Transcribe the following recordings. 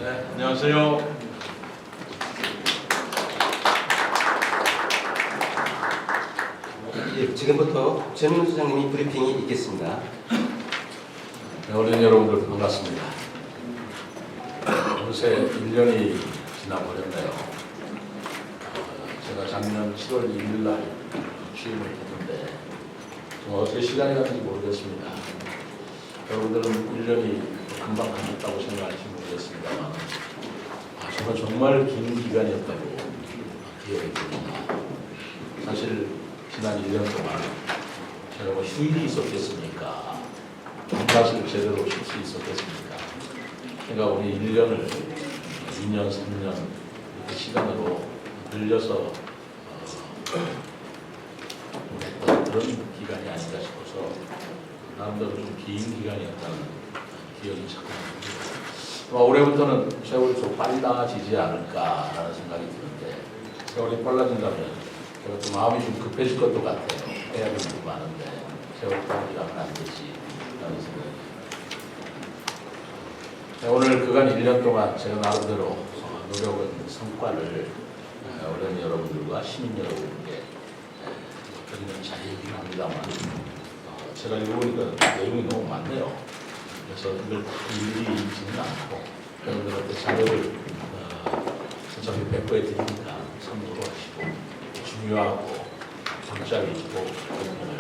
네, 안녕하세요. 예, 지금부터 최민우 소장님이 브리핑이 있겠습니다. 네, 어린이 여러분들 반갑습니다. 어느새 1년이 지나버렸네요. 제가 작년 7월 1일 날 취임을 했는데 정말 어떻게 시간이 갔는지 모르겠습니다. 여러분들은 1년이 금방 갔다고 생각할지 모르겠습니다만 정말 긴 기간이었다고 기억이 듭니다. 사실 지난 1년 동안 제가 뭐 휴일이 있었겠습니까? 밤낮을 제대로 쉴 수 있었겠습니까? 그러니까 우리 1년을 2년, 3년 이렇게 시간으로 늘려서 했던 그런 기간이 아닌가 싶어서 나름대로 좀 긴 기간이었다는 기억이 자꾸 납니다. 올해부터는 세월이 좀 빨라지지 않을까라는 생각이 드는데 세월이 빨라진다면 제가 또 마음이 좀 급해질 것도 같아요. 해야 될 일이 많은데 세월이 빨리 가면 안 되지라는 생각이 듭니다. 오늘 그간 1년 동안 제가 나름대로 노력은 성과를 어린이 여러분들과 시민 여러분께 드리는 자리이긴 합니다만 제가 읽어보니까 내용이 너무 많네요. 그래서 이걸 다 일일이 읽지는 않고 여러분들한테 자료를 어차피 배포해 드리니까 참고로 하시고 중요하고 문자 위주로 답변을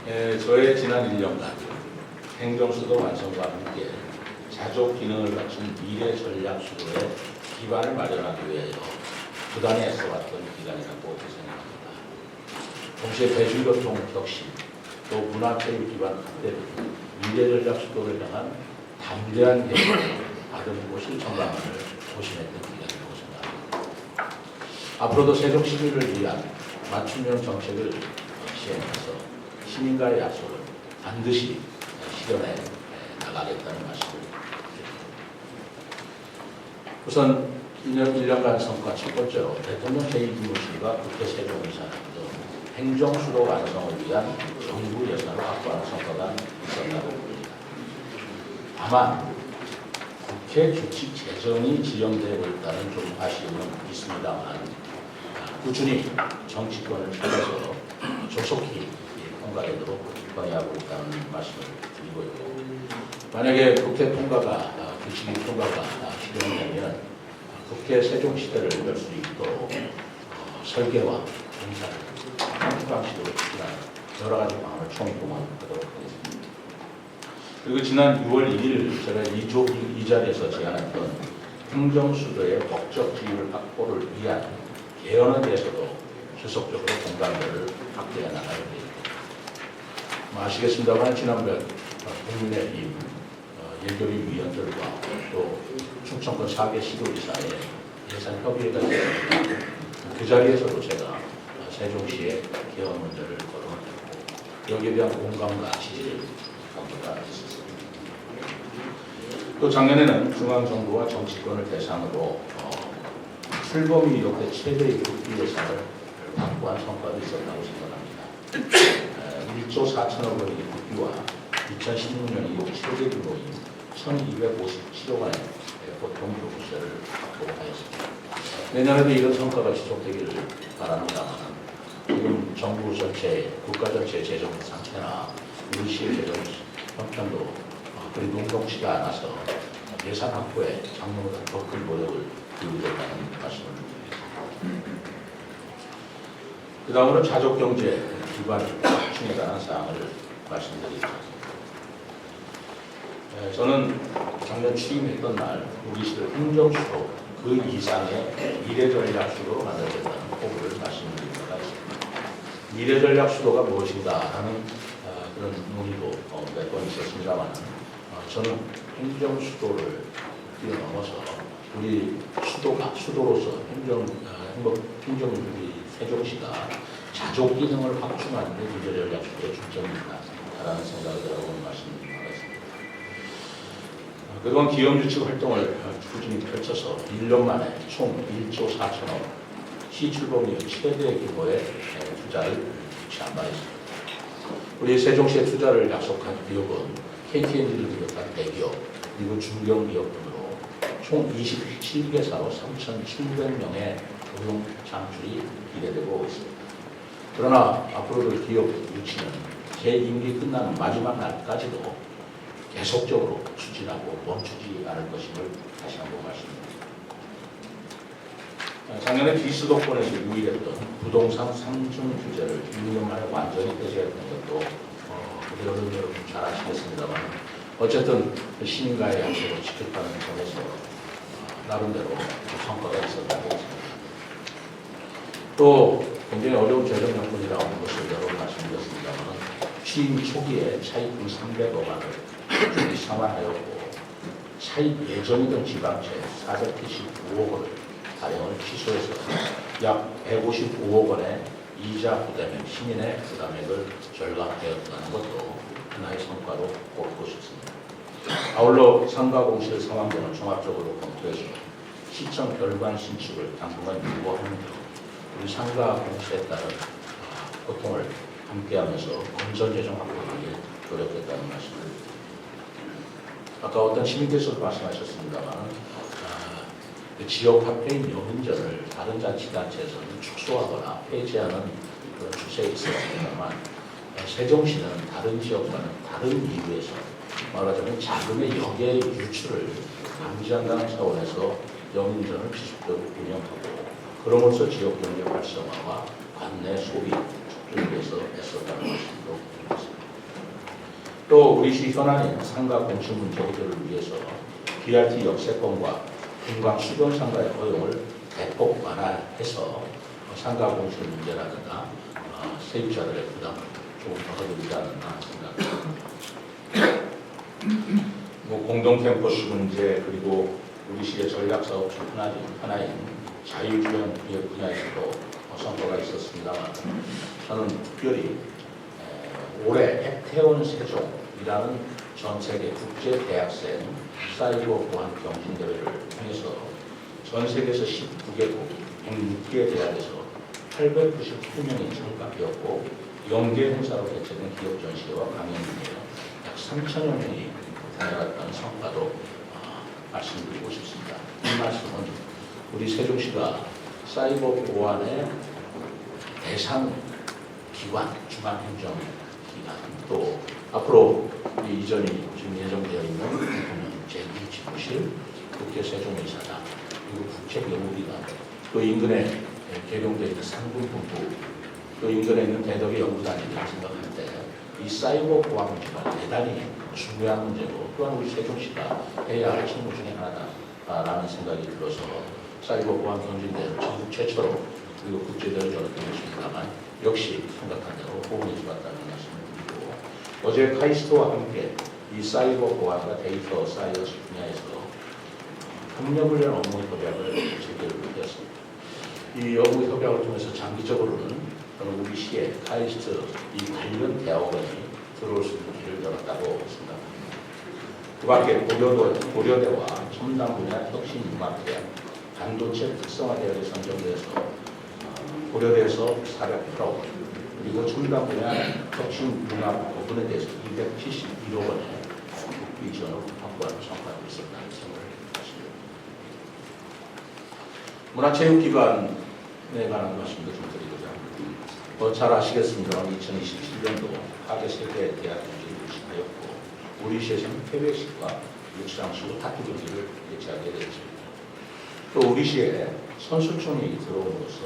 드리겠습니다. 저의 지난 1년간 행정수도 완성과 함께 자족 기능을 갖춘 미래 전략 수도의 기반을 마련하기 위하여 부단히 애써왔던 기간이라고 생각합니다. 동시에 대중교통 혁신, 또 문화체육 기반 확대 등 미래 전략 수도를 향한 담대한 계획을 다듬고 실천방안을 고심했던 기간이라고 생각합니다. 앞으로도 세종 시민을 위한 맞춤형 정책을 시행해서 시민과의 약속을 반드시 실현해 나가겠다는 말씀을 드립니다. 우선 1년간 성과 첫 번째로 대통령 제2기무실과 국회 세종의사당 등 행정수도 완성을 위한 정부 예산을 확보하는 성과가 있었다고 봅니다. 다만 국회 주칙 재정이 지연되고 있다는 좀 아쉬움은 있습니다만 꾸준히 정치권을 찾아서 조속히 통과되도록 관여하고 있다는 말씀을 드리고요. 만약에 국회 통과가 규칙이 통과가 실현되면 국회 세종시대를 열 수 있도록 설계와 공사를 방식으로 추진하는 여러 가지 방안을 총동원하도록 하겠습니다. 그리고 지난 6월 1일 제가 이 자리에서 제안했던 행정수도의 법적 지위를 확보를 위한 개헌에 대해서도 지속적으로 공감대를 확대해 나가야 됩니다. 아시겠습니다만 지난번 국민의힘 예결위위원들과 또 충청권 4개 시도지사의 예산 협의회가 있었습니다. 그 자리에서도 제가 세종시의 개헌 문제를 거론했고 여기에 대한 공감과 지지를 강조가 있었습니다. 또 작년에는 중앙정부와 정치권을 대상으로 출범이 역대 최대의 국비 예산을 확보한 성과도 있었다고 생각합니다. 1조 4천억 원의 국비와 2016년이 최대 규모인 1257억 원의 보통 교부세를 확보하였습니다. 내년에도 이런 성과가 지속되기를 바랍니다만 지금 정부 전체, 국가 전체 재정 상태나 우리 시의 재정 형편도 그리 녹록지가 않아서 예산 확보에 작년보다 더 큰 노력을 기울였다는 말씀을 드리겠습니다. 그 다음으로 자족경제 기반을 확충에 관한 사항을 말씀드리겠습니다. 저는 작년 취임했던 날 우리 시를 행정수도 그 이상의 미래전략수도로 만들겠다는 포부를 말씀드린 바가 있습니다. 미래전략수도가 무엇인가 하는 그런 논의도 몇 번 있었습니다만 저는 행정수도를 뛰어넘어서 우리 수도로서 우리 세종시가 자족 기능을 확충하는 데 미래전략수도의 중점이 있다라는 생각을 여러분 말씀드린 바가 있습니다. 그동안 기업유치 활동을 꾸준히 펼쳐서 1년 만에 총 1조 4천억 시출범 이후 최대 규모의 투자를 유치한 바 있습니다. 우리 세종시의 투자를 약속한 기업은 KT&G를 비롯한 대기업 그리고 중견기업 등으로 총 27개사로 3,700명의 고용 창출이 기대되고 있습니다. 그러나 앞으로도 기업 유치는 제 임기 끝나는 마지막 날까지도 계속적으로 추진하고 멈추지 않을 것임을 다시 한번 말씀드립니다. 작년에 비수도권에서 유일했던 부동산 3중 규제를 6년 만에 완전히 폐지했던 것도 우리 어른 여러분 잘 아시겠습니다만 어쨌든 시민과의 약속을 지켰다는 점에서 나름대로 성과가 있었다고 생각합니다. 또 굉장히 어려운 재정 여건이라고 하는 것을 여러 번 말씀드렸습니다만 취임 초기에 차입금 300억 원을 준비 상환하였고 차입 예정이던 지방채 479억 원을 발행을 취소해서 약 155억 원의 이자 부담, 시민의 부담액을 절감하였다는 것도 하나의 성과로 꼽고 싶습니다. 아울러 상가 공실 상황 등을 종합적으로 검토해서 시청 별관 신축을 당분간 유보하는 등 우리 상가 공실에 따른 고통을 함께하면서 건전 재정 확보하기 노력했다는 말씀을 드립니다. 아까 어떤 시민께서도 말씀하셨습니다만 지역 화폐인 여민전을 다른 자치단체에서는 축소하거나 폐지하는 그런 추세에 있었습니다만 세종시는 다른 지역과는 다른 이유에서 말하자면 자금의 역의 유출을 방지한다는 차원에서 여민전을 지속적으로 운영하고 그럼으로써 지역 경제 활성화와 관내 소비 촉진을 위해서 애썼다는 말씀도 드리겠습니다. 또 우리 시 현안인 상가 공실 문제 해결을 위해서 BRT 역세권과 금강 수변 상가의 허용을 대폭 완화해서 상가 공실 문제라든가 세입자들의 부담을 조금 덜어드리지 않았나 생각합니다. 공동 캠퍼스 문제 그리고 우리 시의 전략 사업 중 하나인 자유주행 분야에서도 성과가 있었습니다만 저는 특별히 올해 해태원 세종이라는 전 세계 국제 대학생 사이버 보안 경진 대회를 통해서 전 세계에서 19개국 106개 대학에서 899명이 참가하였고 연계 행사로 개최된 기업 전시회와 강연 등에 약 3천여 명이 다녀갔다는 성과도 말씀드리고 싶습니다. 이 말씀은 우리 세종시가 사이버 보안의 대상 기관, 중앙행정기관 또 앞으로 이전이 지금 예정되어 있는 대통령 제2지부실, 국회 세종의사당, 그리고 국책연구기관, 또 인근에 개룡되어 있는 상분본부, 또 인근에 있는 대덕의 연구단이라고 생각할 때 이 사이버 보안 문제가 대단히 중요한 문제고 또한 우리 세종시가 해야 할 책무 중에 하나다라는 생각이 들어서 사이버 보안 경진대회를 전국 최초로 그리고 국제대회를 열었습니다만 역시 생각한 대로 호응해 주었다는 말씀을 드리고 어제 카이스트와 함께 이 사이버 보안과 데이터 사이언스 분야에서 협력을 위한 업무 협약을 체결을 하였습니다. 이 업무 협약을 통해서 장기적으로는 우리 시에 카이스트 이 관련 대학원이 들어올 수 있는 길을 열었다고 생각합니다. 그 밖에 고려대와 첨단 분야 혁신융합대학, 반도체 특성화대학에 선정돼서 고려대에서 408억 원, 그리고 첨단 분야 혁신융합 부분에 대해서 271억 원의 국비 지원을 확보하는 성과가 있었다는 생각을 하십니다. 문화체육기관에 관한 말씀도 좀 드리고자 합니다. 잘 아시겠습니다만 2027년도 하계 세계 대학 경기를 유치하였고 우리 시에서는 해외식과 육상식으로 다투 경기를 개최하게 되었습니다. 또 우리 시에 선수촌이 들어옴으로써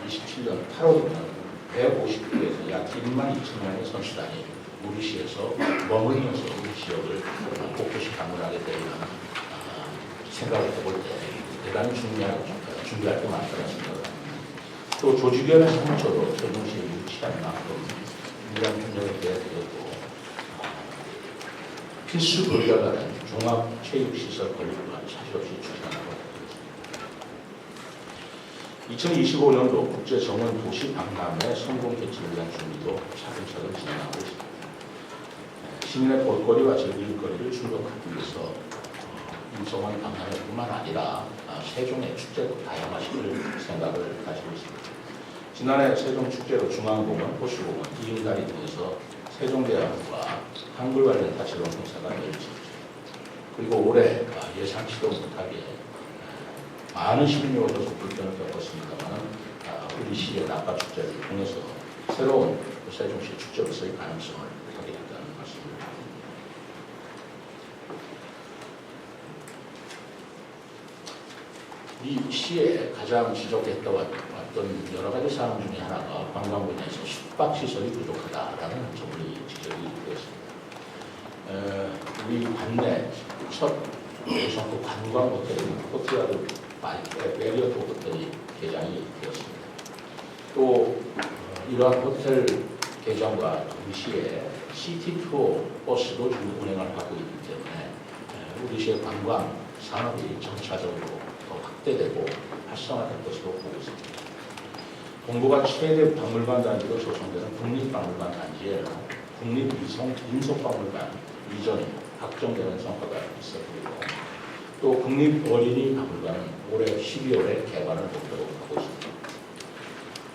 27년 8월이면 150개에서 약 1만 2천 명의 선수단이 우리 시에서 머물면서 우리 지역을 곳곳이 방문하게 되는 생각을 해볼 때 대단히 준비할 게 많다는 생각을 합니다. 또 조직위원회 상처도 세종시에 유치한 만큼 유일한 협력을 해야 되겠고 필수 교육과는 종합체육시설 건립과 차질 없이 추진하고 있습니다. 2025년도 국제정원 도시 박람회 성공 개최를 위한 준비도 차근차근 진행하고 있습니다. 시민의 볼거리와 즐길거리를 충족하기 위해서 이 정원 박람회뿐만 아니라 세종의 축제도 다양화시킬 생각을 가지고 있습니다. 지난해 세종 축제로 중앙공원, 호수공원, 이은다리 등에서 세종대왕과 한글 관련 다채로운 행사가 열리죠. 그리고 올해 예상치도 못하게 많은 시민이 오셔서 불편을 겪었습니다만 우리 시의 낙가 축제를 통해서 새로운 세종시 축제로서의 가능성을 하게 됐다는 말씀입니다. 이 시에 가장 지적했던 여러 가지 사항 중에 하나가 관광 분야에서 숙박시설이 부족하다라는 점이 지적이 되었습니다. 우리 관내 첫 예성급 관광 호텔인 호텔야드 메리어트 호텔이 개장이 되었습니다. 또 이러한 호텔 개장과 동시에 시티 투어 버스도 지금 운행을 하고 있기 때문에 우리 시의 관광 산업이 점차적으로 더 확대되고 활성화될 것으로 보고 있습니다. 동부가 최대 박물관 단지로 조성되는 국립박물관 단지에 국립인속박물관 이전이 확정되는 성과가 있어 보이고 또 국립어린이박물관은 올해 12월에 개관을 목표로 하고 있습니다.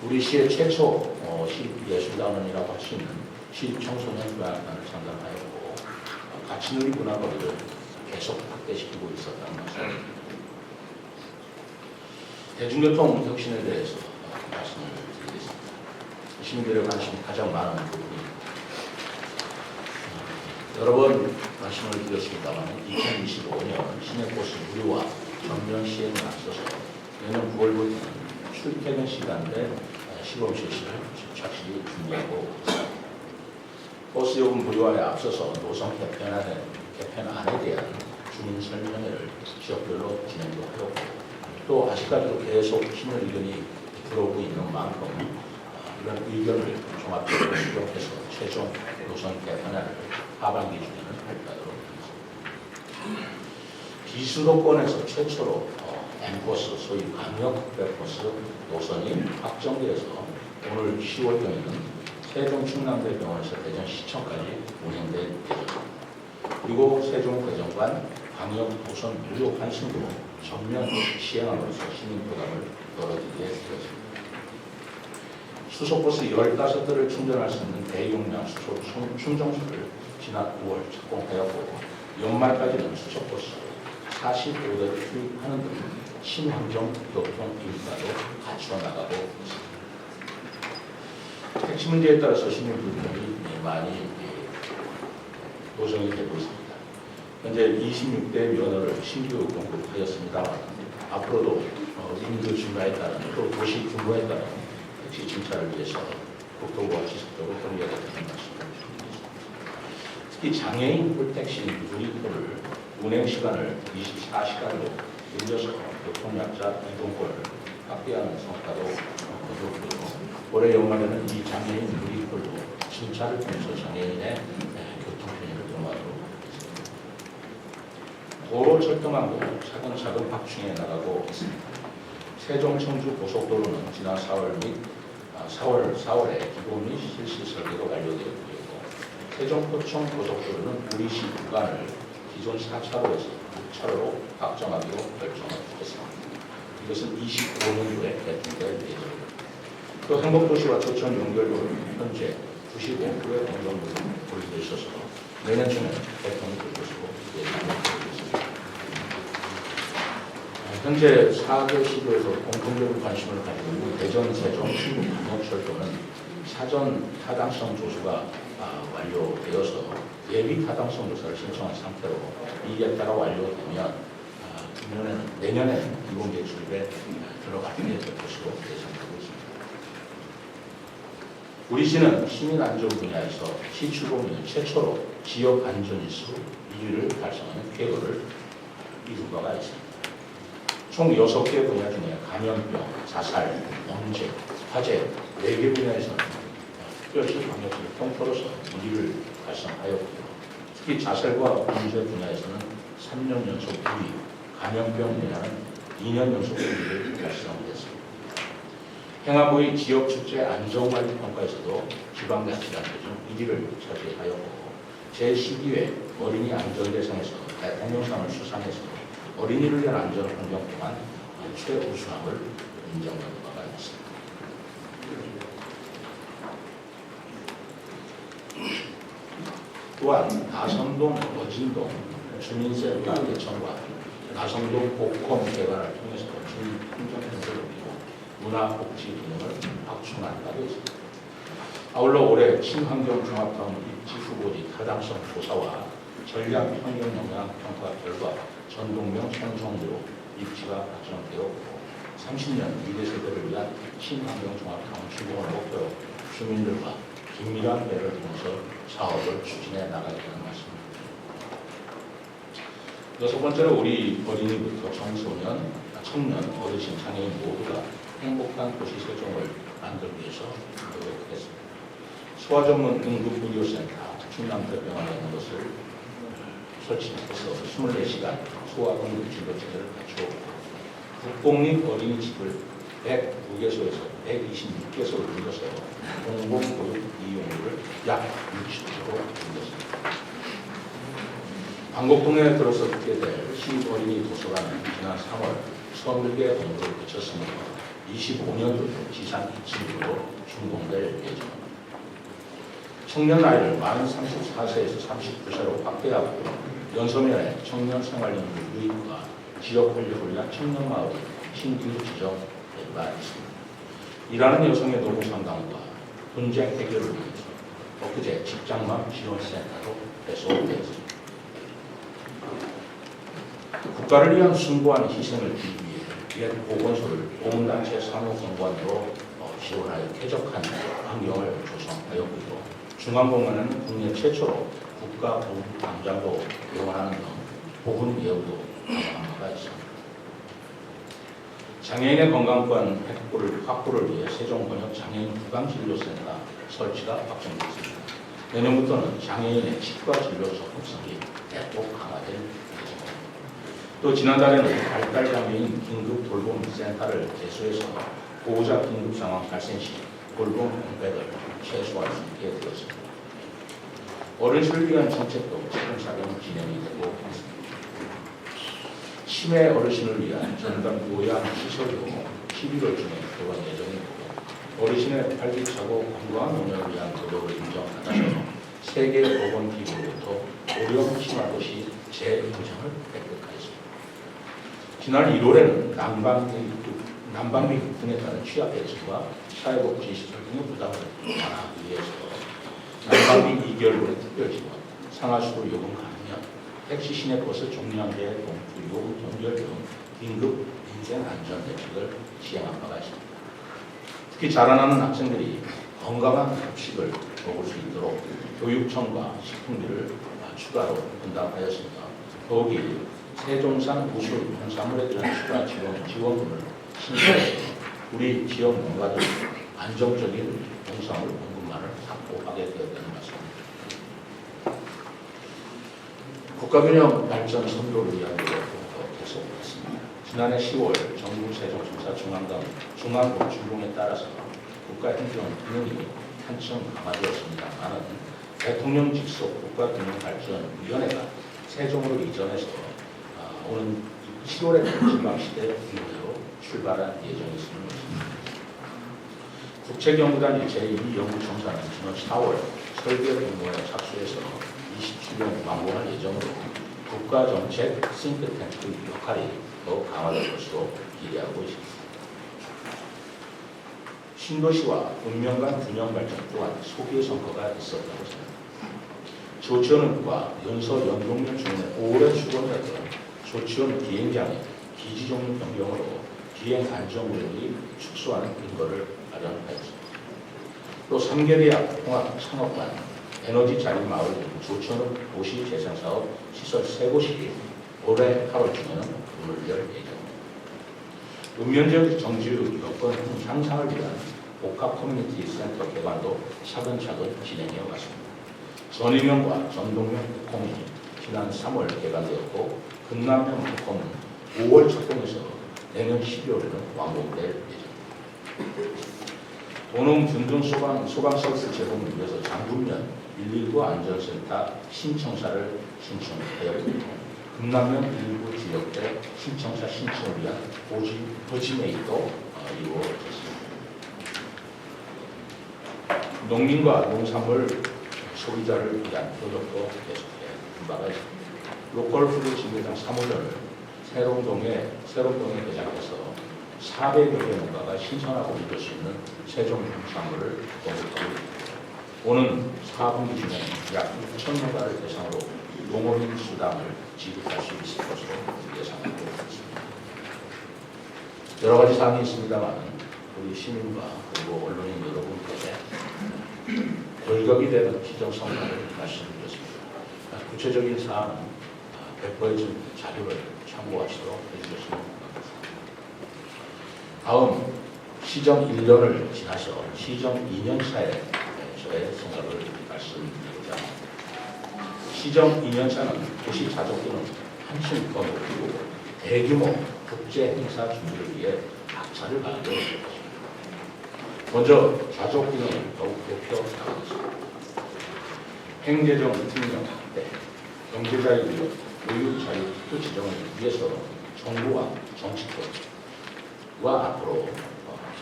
우리 시의 최초 시예술단원이라고 할 수 있는 시청소년교향단을 창단하였고 가치누리 문화거리를 계속 확대시키고 있었다는 말씀입니다. 대중교통 혁신에 대해서 말씀을 드리겠습니다. 시민들의 관심이 가장 많은 부분입니다. 여러 번 말씀을 드렸습니다만 2025년 시내버스 무료화 전면 시행에 앞서서 내년 9월부터는 출퇴근 시간대 시범 실시를 착실히 준비하고 있습니다. 버스 요금 무료화에 앞서서 노선 개편안에 대한 주민 설명회를 지역별로 진행도 하였고 또 아직까지도 계속 신의 의견이 들어오고 있는 만큼 이런 의견을 종합적으로 수렴해서 최종 노선 개편안을 하반기 중에는 발표하도록 하겠습니다. 비수도권에서 최초로 M버스, 소위 광역특별버스 노선이 확정되어서 오늘 10월경에는 세종 충남대병원에서 대전시청까지 운행될 예정입니다. 그리고 세종대전간 광역 노선 무료 환승도 전면 시행함으로써 시민 부담을 덜어드리게 되었습니다. 수소버스 15대를 충전할 수 있는 대용량 수소 충전소를 지난 9월 착공하였고 연말까지는 수소버스 45대를 투입하는 등 친환경 교통 인프라도 갖추어 나가고 있습니다. 택시 문제에 따라서 시민 불편이 많이 노정이 되고 있습니다. 현재 26대 면허를 신규 공급하였습니다만 앞으로도 인구 증가에 따른 또 도시 규모에 따른 택시 증차를 위해서 국토부와 지속적으로 협의하겠다는 말씀을 드리겠습니다. 특히 장애인 홀택시 누리표를 운행 시간을 24시간으로 늘려서 교통약자 이동권을 확대하는 성과도 거두었고 올해 연말에는 이 장애인 누리표로 증차를 통해서 장애인의 교통 편의를 도모하도록 하겠습니다. 도로 철도망도 차근차근 확충해 나가고 있습니다. 세종 청주 고속도로는 지난 4월에 기본 및 실시 설계가 완료되었고 세종 포청 고속도로는 우리 시 구간을 기존 4차로에서 6차로로 확정하기로 결정을 했습니다. 이것은 25년도에 개통될 예정입니다. 또 행복도시와 조천 연결도로는 현재 95%의 공정률이 보이고 있어서 내년 중에 개통이 될 것으로 예상되고 있습니다. 현재 4개 시도에서 공통적인 관심을 가지고 있는 대전, 세종, 충북 광역철도는 사전 타당성 조사가 완료되어서 예비 타당성 조사를 신청한 상태로 이에 따라 완료되면 내년에는 기본 계획에 들어가게 될 것으로 예상되고 있습니다. 우리 시는 시민 안전 분야에서 시추공인 최초로 지역 안전 일수 1위를 달성하는 쾌거를 이룬 바가 있습니다. 총 6개 분야 중에 감염병, 자살, 범죄, 화재 4개 분야에서는 특별시 방역을 통틀어서 1위를 달성하였고요. 특히 자살과 범죄 분야에서는 3년 연속 2위, 감염병 분야는 2년 연속 2위를 달성했습니다. 행안부의 지역축제 안전관리 평가에서도 지방자치단체 중 1위를 차지하였고 제12회 어린이 안전대상에서 대통령상을 수상해서 어린이를 위한 안전환경 또한 최우수함을 인정받은 바가 있습니다. 또한 나선동, 어진동 주민센터 개천과 나선동 복권 개발을 통해서 주민 행정편을 높이고 문화복지 기능을 확충한다고 했습니다. 아울러 올해 친환경 종합타운 입지 후보지 타당성 조사와 전략 환경 영향 평가 결과 전동명 선정으로 입지가 확정되었고 30년 미래 세대를 위한 친환경 종합타운 출범을 목표로 주민들과 긴밀한 대화를 통해서 사업을 추진해 나가겠다는 말씀입니다. 여섯 번째로 우리 어린이부터 청소년, 청년, 어르신, 장애인 모두가 행복한 도시 세종을 만들기 위해서 노력하겠습니다. 소아 전문 응급의료센터 충남대병원에 있는 것을 설치해서 24시간 소아 응급 진료 체계를 갖추었고 국공립 어린이집을 102개소에서 126개소를 늘려서 공공교육 이용률을 약 60% 늘렸습니다. 방곡동에 들어섰게 될 시어린이 도서관은 지난 3월 서울계 공부를 거쳤으며 25년도 지상 2층으로 준공될 예정입니다. 청년 나이를 만 34세에서 39세로 확대하고 연소면에 청년 생활연수 유입과 지역 활력을 위한 청년마을이 신규 지정되어 있습니다. 일하는 여성의 노동 상담과 분쟁 해결을 위해서 엊그제 직장맘 지원센터로 배송되었습니다. 국가를 위한 숭고한 희생을 기기 위해 옛 보건소를 보훈단체 사무공무원으로 지원하여 쾌적한 환경을 조성하였고 중앙공원은 국내 최초로 국가보훈광장도 개원하는 등 보훈 예우도 강화한 바가 있습니다. 장애인의 건강권 확보를 위해 세종권역 장애인 구강진료센터 설치가 확정됐습니다. 내년부터는 장애인의 치과 진료 접근성이 대폭 강화될 예정입니다. 또 지난달에는 발달 장애인 긴급 돌봄 센터를 개소해서 보호자 긴급 상황 발생 시 돌봄 공백을 최소화할 수 있게 되었습니다. 어르신을 위한 정책도 차근차근 진행이 되고 있습니다. 치매 어르신을 위한 전담 요양 시설도 11월 중에 개원 예정이고 어르신의 활기차고 건강한 노년을 위한 노력을 인정하다며 세계보건기구로부터 고령 심화도시 재인정을 획득하였습니다. 지난 1월에는 난방비 급등에 따른 취약계층과 사회복지시설 등의 부담을 완화하기 위해서 난방비 2개월분의 특별지원, 상하수도 요금 감면, 택시 시내버스 종량제 봉투 요금 연결 등 긴급 인생안전 대책을 시행한 바가 있습니다. 특히 자라나는 학생들이 건강한 급식을 먹을 수 있도록 교육청과 식품비를 추가로 분담하였습니다. 더욱이 세종산 우수 농산물에 대한 추가 지원금을 신설해서 우리 지역 농가들 안정적인 농산물 공급만을 확보하게 되었다는 말씀입니다. 국가균형 발전 선도를 위한 노력도 계속했습니다. 지난해 10월 정부 세종청사 중앙동 준공에 따라서 국가행정 기능이 한층 강화되었습니다만 대통령 직속 국가균형발전위원회가 세종으로 이전해서 오는 7월에 진방시대 이후로 출발한 예정이 있습니다. 국책연구단 제2연구청사는 지난 4월 설계 공모에 착수해서 27년 완공할 예정으로 국가정책 싱크탱크 역할이 더욱 강화될 것으로 기대하고 있습니다. 신도시와 읍면 간 균형 발전 또한 소기의 성과가 있었다고 생각합니다. 조치원과 연서 연동면 주민의 오랜 수건이었던 조치원 비행장의 기지 종류 변경으로 비행 안전 구역이 축소하는 근거를 마련하였습니다. 또 3개 대학 통합 창업관, 에너지 자립 마을 등 조치원 도시 재생 사업 시설 3곳이 올해 8월쯤에는 문을 열 예정입니다. 읍면 지역 정지의 여건 향상을 위한 복합 커뮤니티 센터 개관도 차근차근 진행해 왔습니다. 전이면과 전동면 북콩이 지난 3월 개관되었고 금남면 북콩은 5월 착공해서 내년 12월에는 완공될 예정입니다. 도농 균등 소방 서비스 제공을 위해서 장군면 119 안전센터 신청사를 신청하였고 금남면 일부 지역대 신청사 신청을 위한 고지메이도 이루어졌습니다. 농민과 농산물 소비자를 위한 노력도 계속해 바가 있습니다. 로컬 푸드 진대장 3호전을 세롱동에 개장해서 400여 개 농가가 신선하고 믿을 수 있는 세종 농산물을 공급하고 있습니다. 오는 4분기 중에 약 6천 농가를 대상으로 농업인 수당을 지급할 수 있을 것으로 예상하고 있습니다. 여러 가지 사항이 있습니다만 우리 시민과 그리고 언론인 여러분께 골격이 되는 기정 성과를 말씀드렸습니다. 구체적인 사항은 배포해준 자료를 참고하시도록 해주셨으면 좋겠습니다. 다음 시정 1년을 지나서 시정 2년 차에 저의 생각을 말씀드리고자 합니다. 시정 2년 차는 도시 자족기는 한층 더 높이고 대규모 국제 행사 준비를 위해 박차를 가하게 될 것입니다. 먼저 자족기는 더욱 높여 나가겠습니다. 행재정 특명 확대, 경제자유의 교육자유 특수 지정을 위해서 정부와 정치권과 앞으로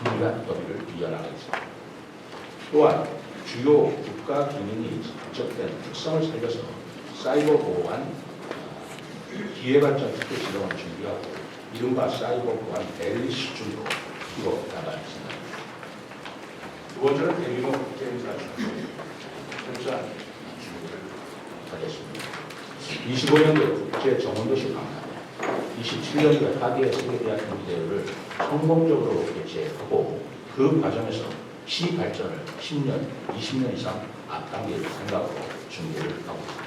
긴밀한 협의를 이어나가겠습니다. 또한 주요 국가 기능이 직접된 특성을 살려서 사이버 보안 기회발전 특수 지정을 준비하고 이른바 사이버 보안 밸리 수준으로 키워 나갈 생각입니다. 두 번째는 대규모 국제행사 철저한 준비를 하겠습니다. 25년도 국제 정원도시 강화에 27년도 하계의 세계대학 경기대회를 성공적으로 개최하고 그 과정에서 시 발전을 10년, 20년 이상 앞당길 생각으로 준비를 하고 있습니다.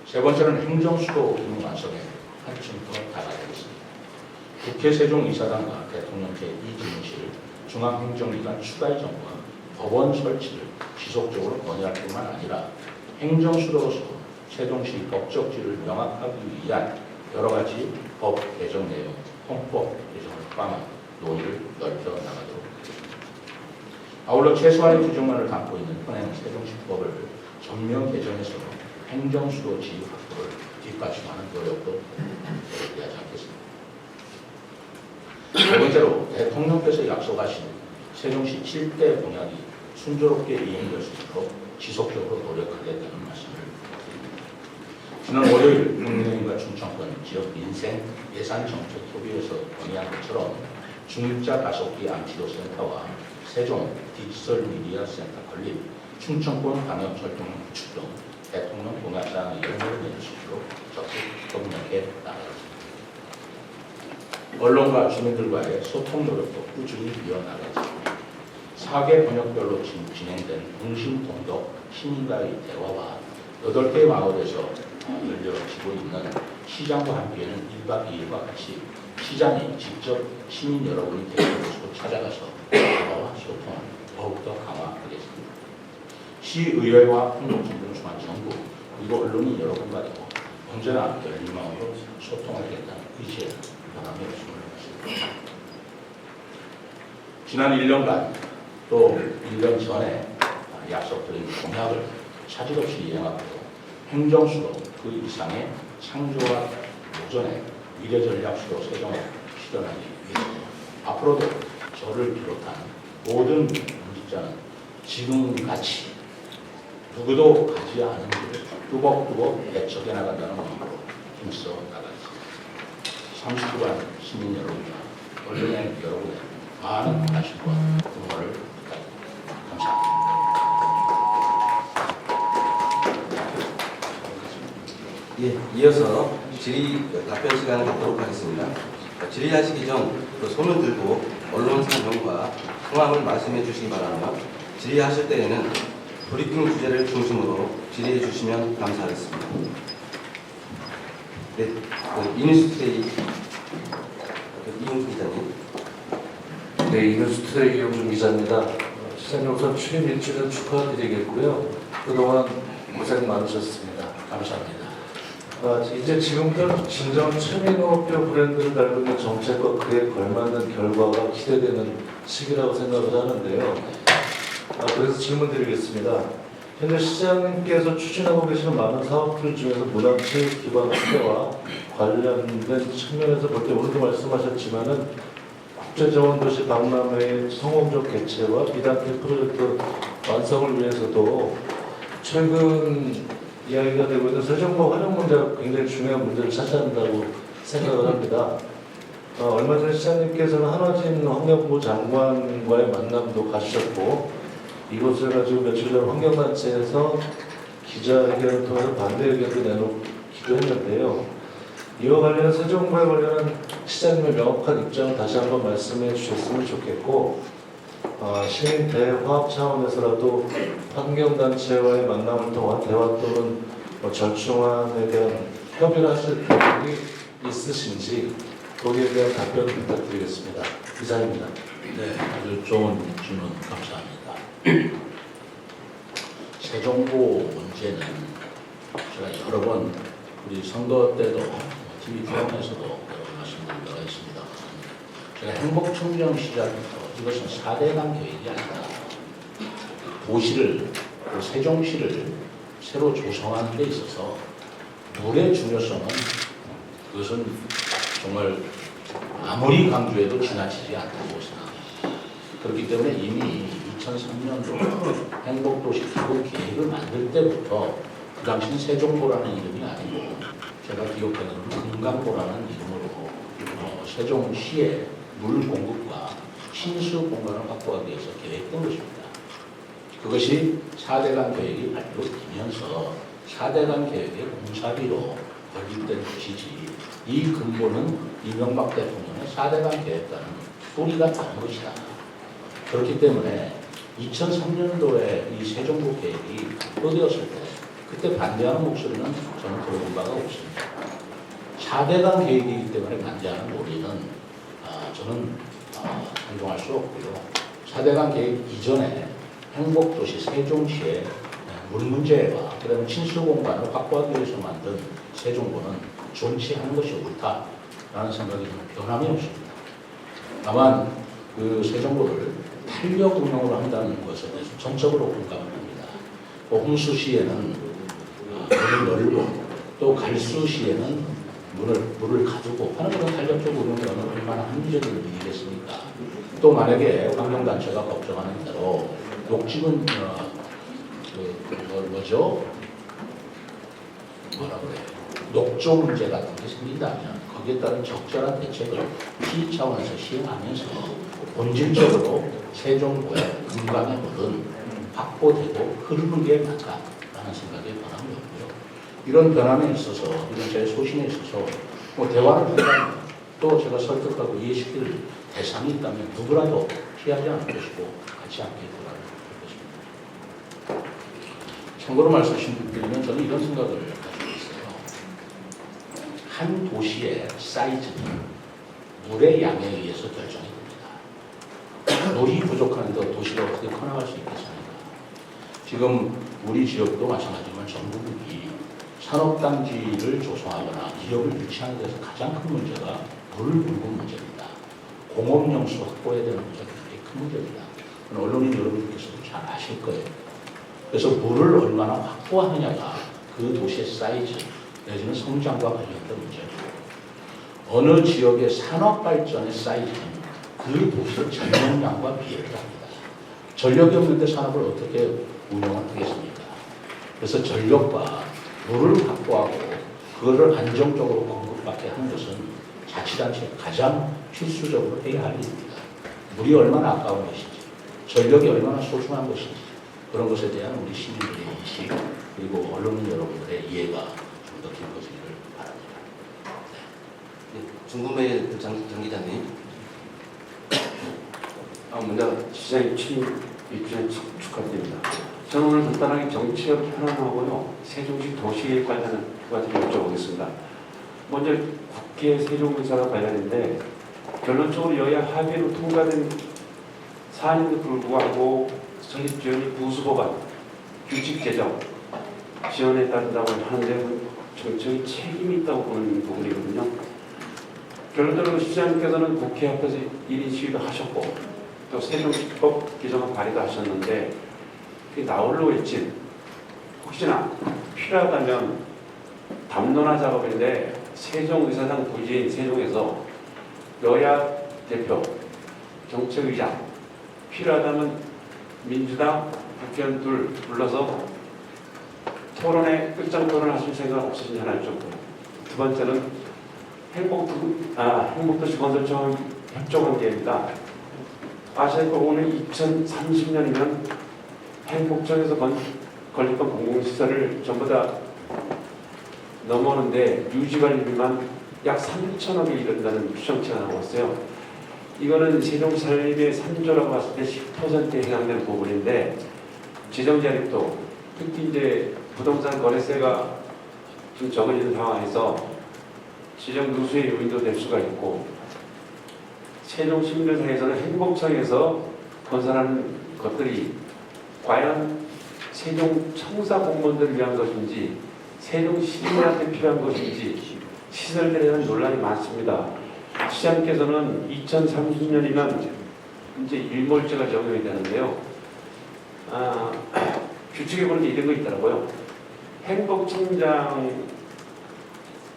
세 번째는 행정수도 기능 완성에 한층 더 달아가겠습니다. 국회 세종이사당과 대통령 제2집무실, 중앙행정기관 추가 이전과 법원 설치를 지속적으로 건의할 뿐만 아니라 행정수도로서 세종시 법적지를 명확하기 위한 여러 가지 법 개정 내용, 헌법 개정을 포함한 논의를 넓혀 나가도록 하겠습니다. 아울러 최소한의 규정만을 담고 있는 현행 세종시법을 전면 개정해서 행정수도 지위 확보를 뒷받침하는 노력도 기하지 않겠습니다. 세 번째로 대통령께서 약속하신 세종시 7대 공약이 순조롭게 이행될 수 있도록 지속적으로 노력하겠다는 말씀을 드립니다. 지난 월요일 국민의힘과 충청권 지역 민생 예산 정책 협의회에서 건의한 것처럼 중립자 가속기 안티도센터와 세종 디지털 미디어 센터 건립, 충청권 방역철동 구축 등 대통령 공약사항의 열매를 맺을 수 있도록 적극 협력해 나가겠습니다. 언론과 주민들과의 소통 노력도 꾸준히 이어나가겠습니다. 4개 번역별로 진행된 공심통독 시민과의 대화와 8개 마을에서 열려지고 있는 시장과 함께하는 1박 2일과 같이 시장이 직접 시민 여러분이 계신 곳으로 찾아가서 대화와 소통을 더욱더 강화하겠습니다. 시의회와 행동정부 중앙 정부 그리고 언론인 여러분과도 언제나 열린 마음으로 소통하겠다는 의지에 변함이 없음을 말씀드립니다. 지난 1년간 또 1년 전에 약속드린 공약을 차질 없이 이행하고 행정수도 그 이상의 창조와 도전의 미래전략수도 세종을 실현하기 위해서 앞으로도 저를 비롯한 모든 공직자는 지금같이 누구도 가지 않은 길을 뚜벅뚜벅 개척해 나간다는 마음으로 힘써 나가겠습니다. 30주간 시민 여러분과 언론인 여러분의 많은 관심과 응원을 부탁드립니다. 감사합니다. 예, 이어서 질의 답변 시간을 갖도록 하겠습니다. 질의하시기 전 손을 들고 언론사 명과 성함을 말씀해 주시기 바라며 질의하실 때에는 브리핑 주제를 중심으로 질의해 주시면 감사하겠습니다. 네, 이뉴스투데이 이용준 기자님. 네, 이뉴스투데이 이용준 기자입니다. 시장님 우선 취임 일주년 축하드리겠고요. 그동안 고생 많으셨습니다. 감사합니다. 이제 지금부터 진정 최민호표 브랜드를 달고 있는 정책과 그에 걸맞는 결과가 기대되는 시기라고 생각을 하는데요. 그래서 질문 드리겠습니다. 현재 시장님께서 추진하고 계시는 많은 사업들 중에서 문화체육 기반 확대와 관련된 측면에서 볼 때 오늘도 말씀하셨지만은 국제정원도시 박람회의 성공적 개최와 비단계 프로젝트 완성을 위해서도 최근 이야기가 되고 있는 세종과 활용 문제가 굉장히 중요한 문제를 차지한다고 생각을 합니다. 얼마 전에 시장님께서는 한화진 환경부 장관과의 만남도 가주셨고 이것을 가지고 며칠 전 환경단체에서 기자회견을 통해서 반대 의견도 내놓기도 했는데요. 이와 관련 세종과에 관련한 시장님의 명확한 입장을 다시 한번 말씀해 주셨으면 좋겠고 시민 대화합 차원에서라도 환경단체와의 만남을 통한 대화 또는 절충안에 대한 협의를 하실 계획이 있으신지 거기에 대한 답변 부탁드리겠습니다. 이상입니다. 네, 아주 좋은 질문 감사합니다. 세종고 문제는 제가 여러 번 우리 선거 때도 TV 프로그램에서도 여러 번 말씀드린 바가 있습니다. 제가 행복청정 시절부터 이것은 4대강 계획이 아니라 도시를, 세종시를 새로 조성하는 데 있어서 물의 중요성은 그것은 정말 아무리 강조해도 지나치지 않다고 생각합니다. 그렇기 때문에 이미 2003년도 행복도시 기본 계획을 만들 때부터 그 당시는 세종고라는 이름이 아니고 제가 기억하기로는 금강고라는 이름으로 세종시의 물 공급과 신수 공간을 확보하기 위해서 계획된 것입니다. 그것이 4대강 계획이 발표되면서 4대강 계획의 공사비로 건립된 것이지 이 근본은 이명박 대통령의 4대강 계획과는 뿌리가 다른 것이다. 그렇기 때문에 2003년도에 이 세종고 계획이 발표되었을 때 그때 반대하는 목소리는 저는 들어본 바가 없습니다. 4대강 계획이기 때문에 반대하는 논의는 저는 존중할 수 없고요. 4대강 계획 이전에 행복도시 세종시의 물 문제와 그다음에 친수공간을 확보하기 위해서 만든 세종고는 존치하는 것이 옳다라는 생각이 좀 변함이 없습니다. 다만 그 세종고를 탄력 운영으로 한다는 것에 대해서 전적으로 공감을 합니다. 홍수시에는 물을 넓고 또 갈수시에는 물을 가두고 하는 그런 탄력적 운영이라면 얼마나 합리적인 일이겠습니까? 또 만약에 환경단체가 걱정하는 대로 녹지문 녹조 문제 같은 게 생긴다면 거기에 따른 적절한 대책을 시 차원에서 시행하면서 본질적으로 세종고의 금강의 물은 확보되고 흐르는 게 맞다라는 생각에 변함이 없고요. 이런 변함에 있어서 이런 제 소신에 있어서 대화를 한다면 또 제가 설득하고 이해시킬 대상이 있다면 누구라도 피하지 않을 것이고 같이 함께 대화를 할 것입니다. 참고로 말씀드리면 저는 이런 생각을 가지고 있어요. 한 도시의 사이즈는 물의 양에 의해서 결정이 됩니다. 물이 부족한데 도시가 어떻게 커나갈 수 있겠습니까? 지금 우리 지역도 마찬가지지만 전국이 산업단지를 조성하거나 기업을 유치하는 데서 가장 큰 문제가 물 공급 문제입니다. 공업용수 확보해야 되는 문제가 굉장히 큰 문제입니다. 언론인 여러분께서도 잘 아실 거예요. 그래서 물을 얼마나 확보하느냐가 그 도시의 사이즈 내지는 성장과 관련된 문제고 어느 지역의 산업발전의 사이즈는 그 도시의 전력량과 비례를 합니다. 전력이 없는데 산업을 어떻게 운영을 하겠습니까? 그래서 전력과 물을 확보하고 그거를 안정적으로 공급받게 하는 것은 자치단체가 가장 필수적으로 해야 할 일입니다. 물이 얼마나 아까운 것인지 전력이 얼마나 소중한 것인지 그런 것에 대한 우리 시민들의 인식 그리고 언론인 여러분들의 이해가 좀 더 깊어지기를 바랍니다. 네, 중금의 장 기자님. 먼저 시장님 취임 입주에 축하드립니다. 저는 오늘 간단하게 정치적 현안하고요 세종시 도시 관련한 두 가지를 여쭤보겠습니다. 먼저 국회 세종공사와 관련인데 결론적으로 여야 합의로 통과된 사안인데 불구하고 설립지원이 부수법안, 규칙 제정, 지원에 따른다고 하는데 정책의 책임이 있다고 보는 부분이거든요. 결론적으로 시장님께서는 국회 앞에서 1인 시위도 하셨고 또 세종시법 개정안 발의도 하셨는데 그게 나홀로 외친 혹시나 필요하다면 담론화 작업인데 세종의사당 부지인 세종에서 여야 대표, 정책의장 필요하다면 민주당 국회의원 둘 불러서 토론에 끝장 토론하실 생각 없으신지 하나 여쭤보고요. 두 번째는 행복도시 건설청 협조관계입니다. 아시아 오늘 2030년이면 행복청에서 건립한 공공시설을 전부 다 넘어오는데 유지관리비만 약 3천억에 이른다는 추정치가 나오고 있어요. 이거는 세종시 살림의 3조라고 봤을 때 10%에 해당되는 부분인데 재정자립도 특히 이제 부동산 거래세가 좀 적어지는 상황에서 지정 누수의 요인도 될 수가 있고 세종시민들 사이에서는 행복청에서 건설하는 것들이 과연 세종청사 공무원들을 위한 것인지 세종시민한테 필요한 것인지 시설들에 대한 논란이 많습니다. 시장께서는 2030년이면 이제 일몰제가 적용이 되는데요. 규칙에 보니까 이런 거 있더라고요. 행복청장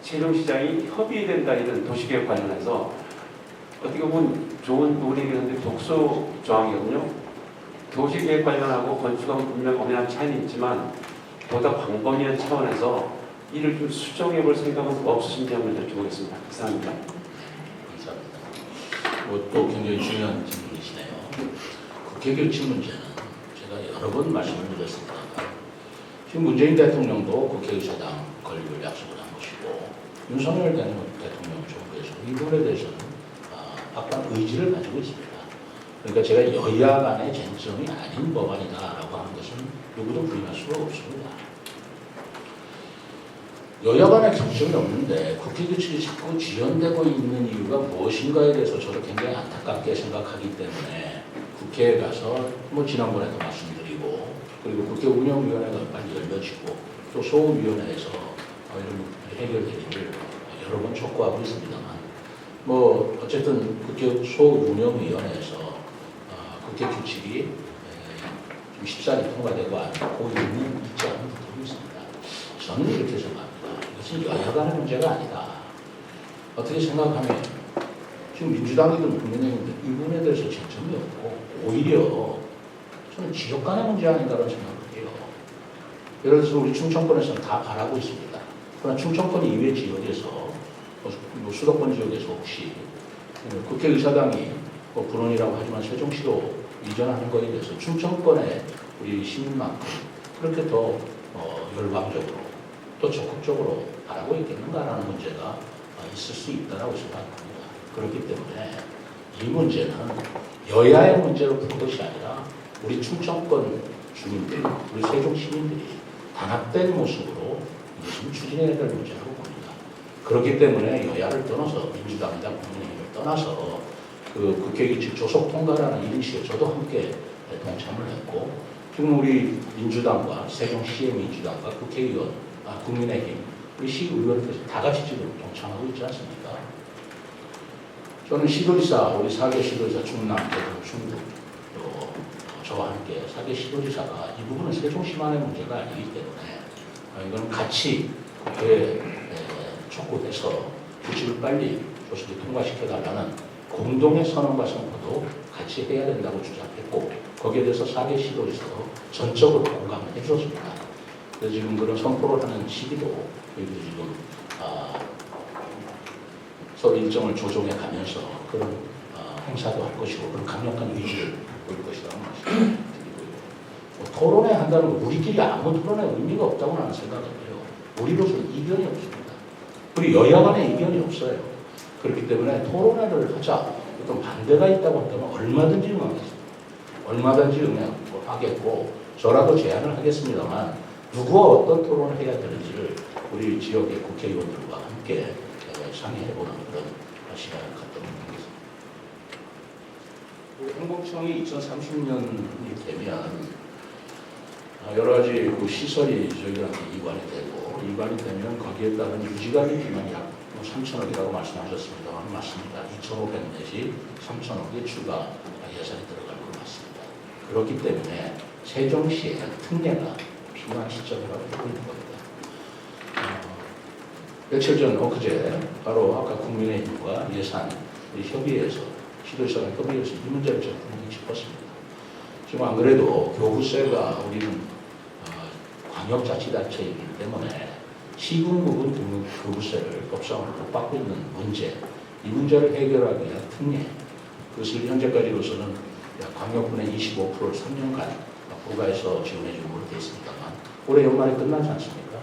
세종시장이 협의된다 이런 도시계획 관련해서 어떻게 보면 좋은 부분이긴 한데 독소 조항이거든요. 도시계획 관련하고 건축하고 분명 엄연한 차이는 있지만 보다 광범위한 차원에서 이를 좀 수정해 볼 생각은 없으신지 한번 여쭤보겠습니다. 이상입니다. 감사합니다. 또 굉장히 중요한 질문이시네요. 국회 교칙 문제는 제가 여러 번 말씀을 드렸습니다. 지금 문재인 대통령도 국회의사당 건립을 약속을 한 것이고 윤석열 대통령 정부에서 이 부분에 대해서는 확고한 의지를 가지고 있습니다. 그러니까 제가 여야 간의 쟁점이 아닌 법안이다라고 하는 것은 누구도 부인할 수가 없습니다. 여야 간의 쟁점이 없는데 국회 규칙이 자꾸 지연되고 있는 이유가 무엇인가에 대해서 저도 굉장히 안타깝게 생각하기 때문에 국회에 가서 지난번에도 말씀드리고 그리고 국회 운영위원회가 빨리 열려지고 또 소위원회에서 이런 해결되기를 여러 번 촉구하고 있습니다만 어쨌든 국회 소운영위원회에서 국회 규칙이 좀 쉽사리 통과되고 않고 있지 않은 부분이 있습니다. 저는 이렇게 생각합니다. 이것은 여야 간의 문제가 아니다. 어떻게 생각하면 지금 민주당이든 국민의힘이든 이 부분에 대해서 쟁점이 없고 오히려 저는 지역 간의 문제 아닌가라는 생각을 해요. 예를 들어서 우리 충청권에서는 다 바라고 있습니다. 그러나 충청권 이외 지역에서 수도권 지역에서 혹시 국회의사당이 불원이라고 하지만 세종시로 이전하는 것에 대해서 충청권의 우리 시민만큼 그렇게 더 열광적으로 또 적극적으로 바라고 있겠는가라는 문제가 있을 수 있다고 생각합니다. 그렇기 때문에 이 문제는 여야의 문제로 본 것이 아니라 우리 충청권 주민들, 우리 세종 시민들이 단합된 모습으로 이것을 추진해야 될 문제라고 봅니다. 그렇기 때문에 여야를 떠나서 민주당이나 국민의힘을 떠나서 그 국회규칙 조속 통과라는 이 인식에 저도 함께 동참을 했고 지금 우리 민주당과 세종시의 민주당과 국회의원, 국민의힘, 우리 시의원께서 다 같이 지금 동참하고 있지 않습니까? 저는 시도지사, 우리 4개 시도지사 충남, 대전, 충북 또 저와 함께 4개 시도지사가 이 부분은 세종시만의 문제가 아니기 때문에 이건 같이 국회에 촉구해서 규칙을 빨리 조속히 통과시켜달라는 공동의 선언과 선포도 같이 해야 된다고 주장했고 거기에 대해서 4개 시도지사도 전적으로 공감을 해주었습니다. 그래서 지금 그런 선포를 하는 시기도 지금 서로 일정을 조정해 가면서 그런 행사도 할 것이고 그런 강력한 의지를 보일 것이라고 말씀드리고요. 토론회 한다는 거 우리끼리 아무 토론회 의미가 없다고 나는 생각을 해요. 우리로서는 이견이 없습니다. 그리고 여야 간에 이견이 없어요. 그렇기 때문에 토론회를 하자 어떤 반대가 있다고 한다면 얼마든지 응하겠습니다. 얼마든지 응하겠고 저라도 제안을 하겠습니다만 누구와 어떤 토론을 해야 되는지를 우리 지역의 국회의원들과 함께 상의해보는 그런 시간을 갖도록 하겠습니다. 행복청이 2030년이 되면 여러 가지 시설이 저희들한테 이관이 되고 이관이 되면 거기에 따른 유지관리비만 약 3천억이라고 말씀하셨습니다. 맞습니다. 2,500 내지 3천억의 추가 예산이 들어갈 것 같습니다. 그렇기 때문에 세종시의 특례가 필요한 시점이라고 보고 있는 겁니다. 며칠 전 엊그제 바로 아까 국민의힘과 예산 협의회에서 시도지사랑 협의회에서 이 문제를 좀 분명히 짚었습니다. 지금 안 그래도 교부세가 우리는 광역자치단체이기 때문에 시군구분 교부세를 법상으로 못 받고 있는 문제, 이 문제를 해결하기 위한 특례, 그것을 현재까지로서는 광역분의 25%를 3년간 부과해서 지원해 주는 걸로 되어 있습니다만 올해 연말에 끝나지 않습니까?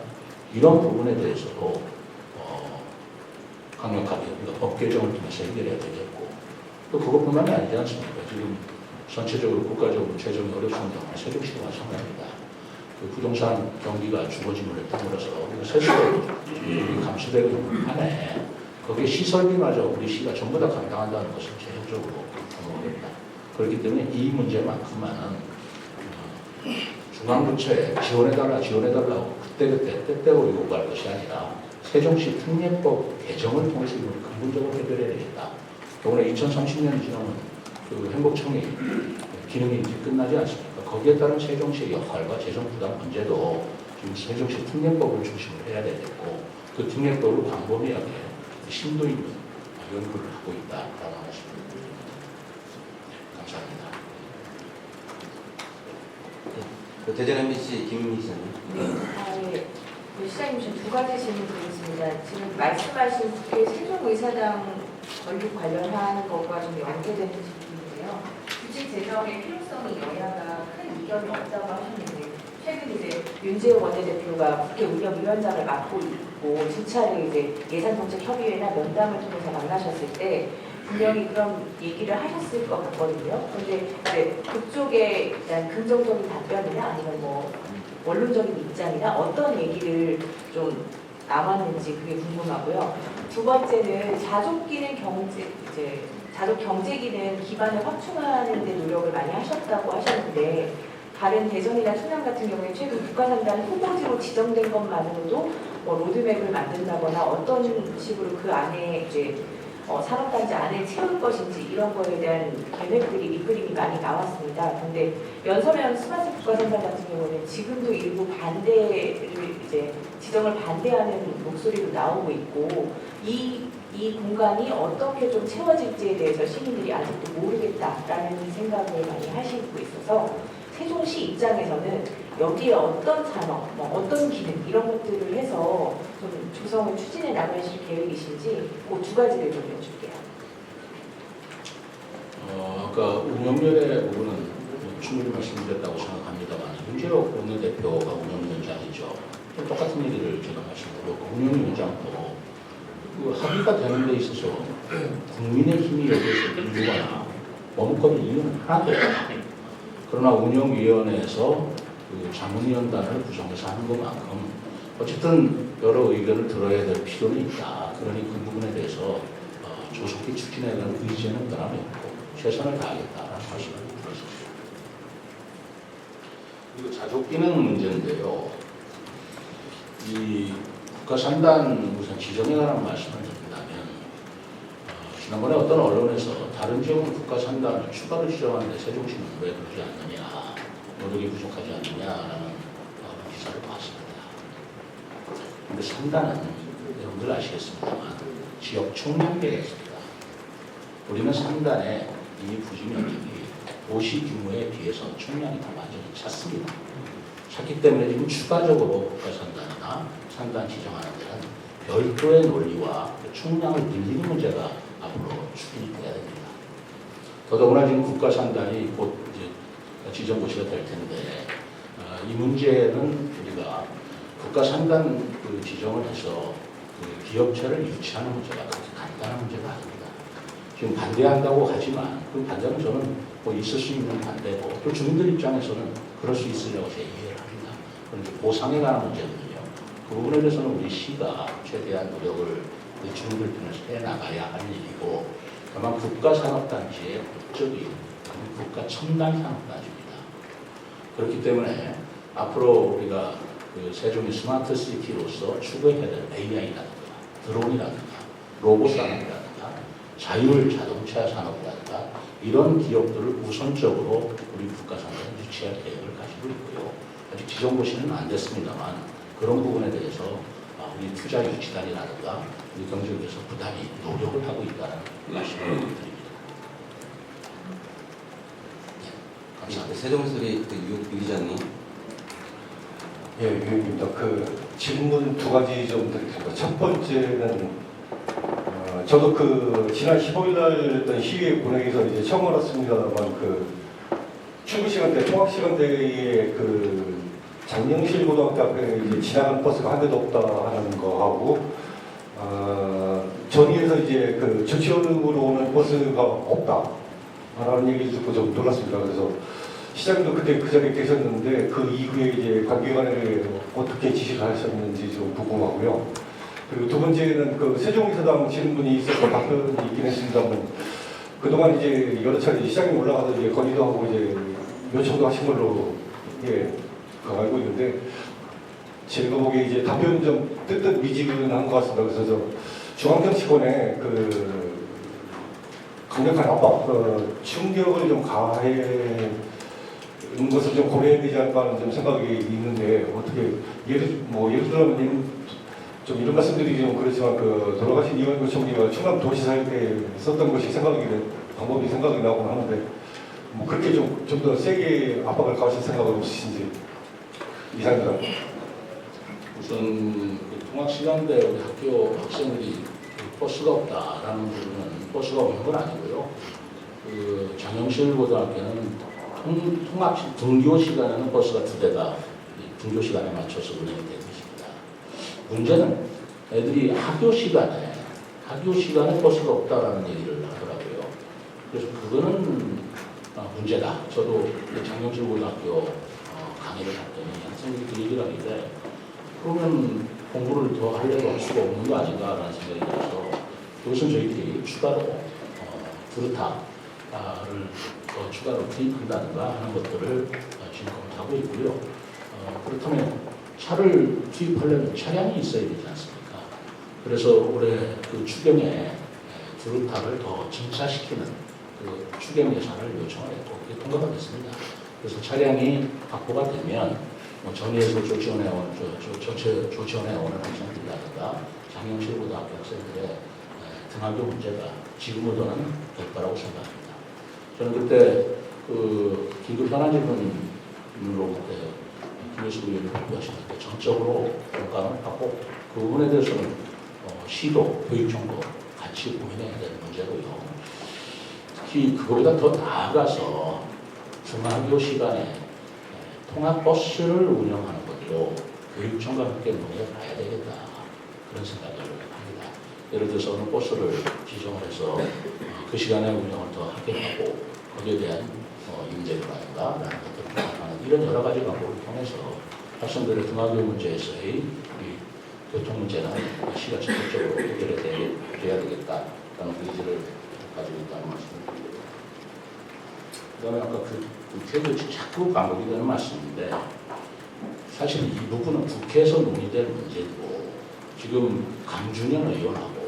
이런 부분에 대해서도 강력하게 우리가 법 개정을 통해서 해결해야 되겠고 또 그것뿐만이 아니지 않습니까? 지금 전체적으로 국가적으로 재정이 어렵습니다. 세종시가 마찬가지입니다. 그 부동산 경기가 죽어짐을 통해서 우리가 세수도 감수되고 하네. 거기에 시설비마저 우리 시가 전부 다 감당한다는 것을 제도적으로 보겠다. 그렇기 때문에 이 문제만큼만은 중앙부처에 지원해달라고 그때그때 때때로 요구할 것이 아니라 세종시 특례법 개정을 통해서 이걸 근본적으로 해결해야 되겠다. 더구나 2030년이 지나면 그 행복청이 기능이 이제 끝나지 않습니까? 거기에 따른 세종시의 역할과 재정 부담 문제도 지금 세종시 특례법을 중심으로 해야 되겠고 그 특례법을 광범위하게 심도 있는 연구를 하고 있다라고 말씀드립니다. 감사합니다. 대전 MBC 김민희 기자님. 네. 시장님 좀 두 가지 질문 드리겠습니다. 지금 말씀하신 그 세종의사당 건립 관련한 것과 좀 연계되는 질문인데요. 규칙 제정의 필요성이 여야가 큰 이견이 없다고 하셨는데 최근 이제 윤재호 원내대표가 국회 운영위원장을 맡고 있고 두 차례 이제 예산정책협의회나 면담을 통해서 만나셨을 때 분명히 그런 얘기를 하셨을 것 같거든요. 그런데 이제 그쪽에 대한 긍정적인 답변이나 아니면 뭐 원론적인 입장이나 어떤 얘기를 좀 나왔는지 그게 궁금하고요. 두 번째는 자족 경제기는 기반을 확충하는 데 노력을 많이 하셨다고 하셨는데 다른 대전이나 충남 같은 경우에 최근 국가상단 후보지로 지정된 것만으로도 뭐 로드맵을 만든다거나 어떤 식으로 그 안에 이제 산업단지 안에 채울 것인지 이런 거에 대한 계획들이 밑그림이 많이 나왔습니다. 그런데 연서면 스마트 국가생산 같은 경우는 지금도 일부 반대를 이제 지정을 반대하는 목소리도 나오고 있고 이 공간이 어떻게 좀 채워질지에 대해서 시민들이 아직도 모르겠다라는 생각을 많이 하시고 있어서 세종시 입장에서는 여기에 어떤 산업, 어떤 기능 이런 것들을 해서 좀 조성을 추진해 나가실 계획이신지 그 두 가지를 좀 여쭐게요. 아까 운영면의 부분은 충분히 말씀드렸다고 생각합니다만 윤재호 원내대표가 운영위원장이죠. 똑같은 얘기를 제가 말씀드렸고 운영위원장도 그 합의가 되는 데 있어서 국민의 힘이 여기에서 일부거나 머뭇거릴 이유는 하나도 없다. 그러나 운영위원회에서 그 자문위원단을 구성해서 하는 것만큼 어쨌든 여러 의견을 들어야 될 필요는 있다. 그러니 그 부분에 대해서 조속히 추진해가는 의지는 변함이 없고 최선을 다하겠다라는 말씀을 드렸습니다. 그리고 자족기능 문제인데요. 이 국가산단 우선 지정에 관한 말씀을 드린다면 지난번에 어떤 언론에서 다른 지역은 국가산단을 추가로 지정하는데 세종시는 왜 그러지 않느냐, 노력이 부족하지 않느냐라는 기사를 봤습니다. 그런데 산단은 여러분들 아시겠습니다만 지역 총량계가 있습니다. 우리는 산단의 이 부지 면적이 도시 규모에 비해서 총량이 더 완전히 찼습니다. 찼기 때문에 지금 추가적으로 국가산단이나 산단 지정하는 데는 별도의 논리와 총량을 늘리는 문제가 앞으로 추진이 돼야 됩니다. 더더구나 지금 국가산단이 곧 이제 지정고시가 될 텐데 이 문제는 우리가 국가산단 그 지정을 해서 그 기업체를 유치하는 문제가 그렇게 간단한 문제가 아닙니다. 지금 반대한다고 하지만 그 반대는 저는 뭐 있을 수 있는 반대고 또 주민들 입장에서는 그럴 수 있으려고 제 이해를 합니다. 그런데 보상에 관한 문제거든요. 그 부분에 대해서는 우리 시가 최대한 노력을 주민들 편에서 해나가야 할 일이고 다만 국가산업단지의 목적이 국가첨단산업단지입니다. 그렇기 때문에 앞으로 우리가 그 세종의 스마트시티로서 추구해야 될 AI라든가 드론이라든가 로봇산업이라든가 자율자동차 산업이라든가 이런 기업들을 우선적으로 우리 국가산업에 유치할 계획을 가지고 있고요. 아직 지정고시는 안 됐습니다만 그런 부분에 대해서 우리 투자 유치단이라든가 우리 경제국에서 부단히 노력을 하고 있다는 말씀을 드립니다. 네, 감사합니다. 세종시리 유 기자님. 예, 유입니다. 그 질문 두 가지 좀 드리겠습니다. 첫 번째는 저도 그 지난 15일 날 했던 시위에 보내기서 이제 처음 알았습니다만 그 출근 시간대, 통학 시간대에 그 장영실 고등학교 앞에 이제 지나가는 버스가 한 대도 없다 하는 거하고 전위에서 이제 그 조치원으로 오는 버스가 없다 라는 얘기를 듣고 좀 놀랐습니다. 그래서 시장님도 그때 그 자리에 계셨는데 그 이후에 이제 관계관에 어떻게 지시를 하셨는지 좀 궁금하고요. 그리고 두 번째는 그 세종이사당 질문이 있어서 답변이 있긴 했습니다만 그동안 이제 여러 차례 시장님 올라가서 이제 건의도 하고 이제 요청도 하신 걸로 알고 있는데 제가 보기에 이제 답변 좀 뜨뜻미지근한 것 같습니다. 그래서 저 중앙정치권에 그 강력한 압박, 충격을 좀 가해 것을 좀 고려해야 되지 않을까 하는 좀 생각이 있는데 어떻게 예를 들면 좀 이런 말씀드리기 좀 그렇지만 그 돌아가신 이완구 총리가 충남 도시사회 때 썼던 것이 방법이 생각이 나곤 하는데 뭐 그렇게 좀 더 세게 압박을 가하실 생각은 없으신지 이상입니다. 우선 그 통학 시간대 우리 학교 학생들이 버스가 없다라는 부분은 버스가 없는 건 아니고요. 그 장영실 고등학교는 통학 등교 시간에는 버스가 2대가 등교 시간에 맞춰서 운행이 되고 있습니다. 문제는 애들이 학교 시간에 버스가 없다라는 얘기를 하더라고요. 그래서 그거는 문제다. 저도 장영실 고등학교 강의를 했더니 학생들이 그 얘기를 하길래 그러면 공부를 더 하려고 할 수가 없는 거 아닌가라는 생각이 들어서 이것은 저희들이 추가로 드루타를 더 추가로 투입한다든가 하는 것들을 지금 검토하고 있고요. 그렇다면 차를 투입하려면 차량이 있어야 되지 않습니까? 그래서 올해 그 추경에 드루타를 더 증차시키는 그 추경 예산을 요청을 했고 그게 통과가 됐습니다. 그래서 차량이 확보가 되면 전위에서 조치원에 오는 학생들이라든가 장영실 고등학교 학생들의 등하교 문제가 지금보다는 될 거라고 생각합니다. 저는 그때 그 긴급 현안질문으로 그때 김효수 의원이 발표하시는데 전적으로 공감을 받고 그 부분에 대해서는 시도, 교육청도 같이 고민해야 되는 문제고요. 특히 그거보다 더 나아가서 등하교 시간에 통학버스를 운영하는 것도 교육청과 함께 논의해 봐야 되겠다 그런 생각을 합니다. 예를 들어서 어느 버스를 지정을 해서 그 시간에 운영을 더 하게 하고 거기에 대한 임대료라든가 라는 것들을 하는 이런 여러 가지 방법을 통해서 학생들의 등하교 문제에서의 이 교통 문제는 시가 적극적으로 해결이 돼야 되겠다라는 의지를 가지고 있다는 말씀을 드립니다. 그다음에 아까 국회도 자꾸 반복이 되는 말씀인데 사실 이 부분은 국회에서 논의될 문제고 지금 강준현 의원하고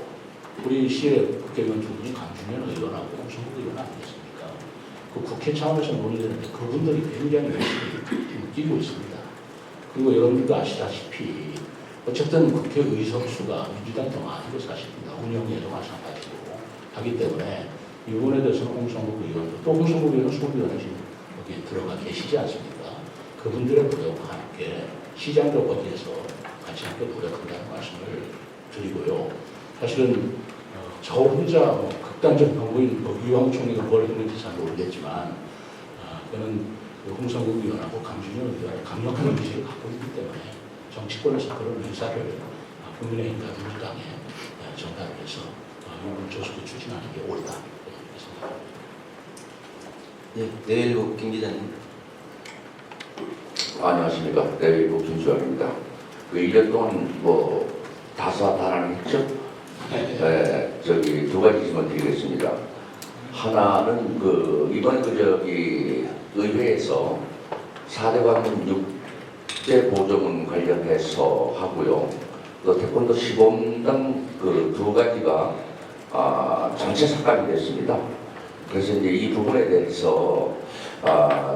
우리 시의 국회의원 두 분이 강준현 의원하고 홍성국 의원 아니겠습니까? 그 국회 차원에서 논의되는데 그분들이 굉장히 열심히 뛰고 있습니다. 그리고 여러분들도 아시다시피 어쨌든 국회 의석수가 민주당이 더 많은 게 사실입니다. 운영위에도 마찬가지고 하기 때문에 이 부분에 대해서는 홍성국 의원도 또 홍성국 의원은 소위원회 지금 여기 들어가 계시지 않습니까? 그분들의 노력과 함께 시장적 어디에서 같이 함께 노력한다는 말씀을 드리고요. 사실은 저 혼자 극단적 경우인 이왕 총리가 뭘 했는지 잘 모르겠지만 저는 홍성국 의원하고 강준현 의원의 강력한 의지를 갖고 있기 때문에 정치권에서 그런 의사를 국민의힘과 민주당에 전달을 해서 이걸 조속히 추진하는 게 옳다. 예, 내일국 김 기자님. 안녕하십니까. 내일국 김수환입니다. 그 1년 동안 다사다난했죠. 네, 두 가지 질문 드리겠습니다. 하나는 이번에 의회에서 4대 관문 6대 보조금 관련해서 하고요. 또 태권도 시범당 두 가지가 전체 삭감이 됐습니다. 그래서 이제 이 부분에 대해서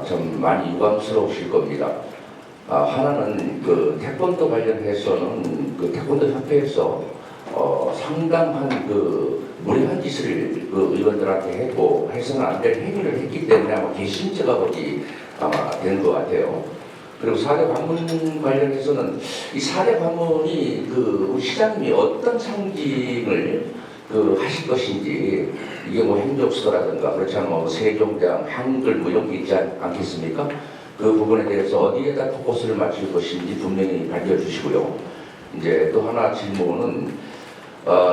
좀 많이 유감스러우실 겁니다. 하나는 태권도 관련해서는 태권도 협회에서 상당한 무례한 짓을 의원들한테 했고 해서는 안 될 행위를 했기 때문에 아마 개심죄가 거기 아마 되는 것 같아요. 그리고 4대 관문 관련해서는 이 4대 관문이 우리 시장님이 어떤 상징을 하실 것인지, 이게 뭐 행적수도라든가 그렇지 않으면 뭐 세종대왕, 한글 뭐 이런 게 있지 않겠습니까? 그 부분에 대해서 어디에다 포커스를 맞출 것인지 분명히 밝혀주시고요. 이제 또 하나 질문은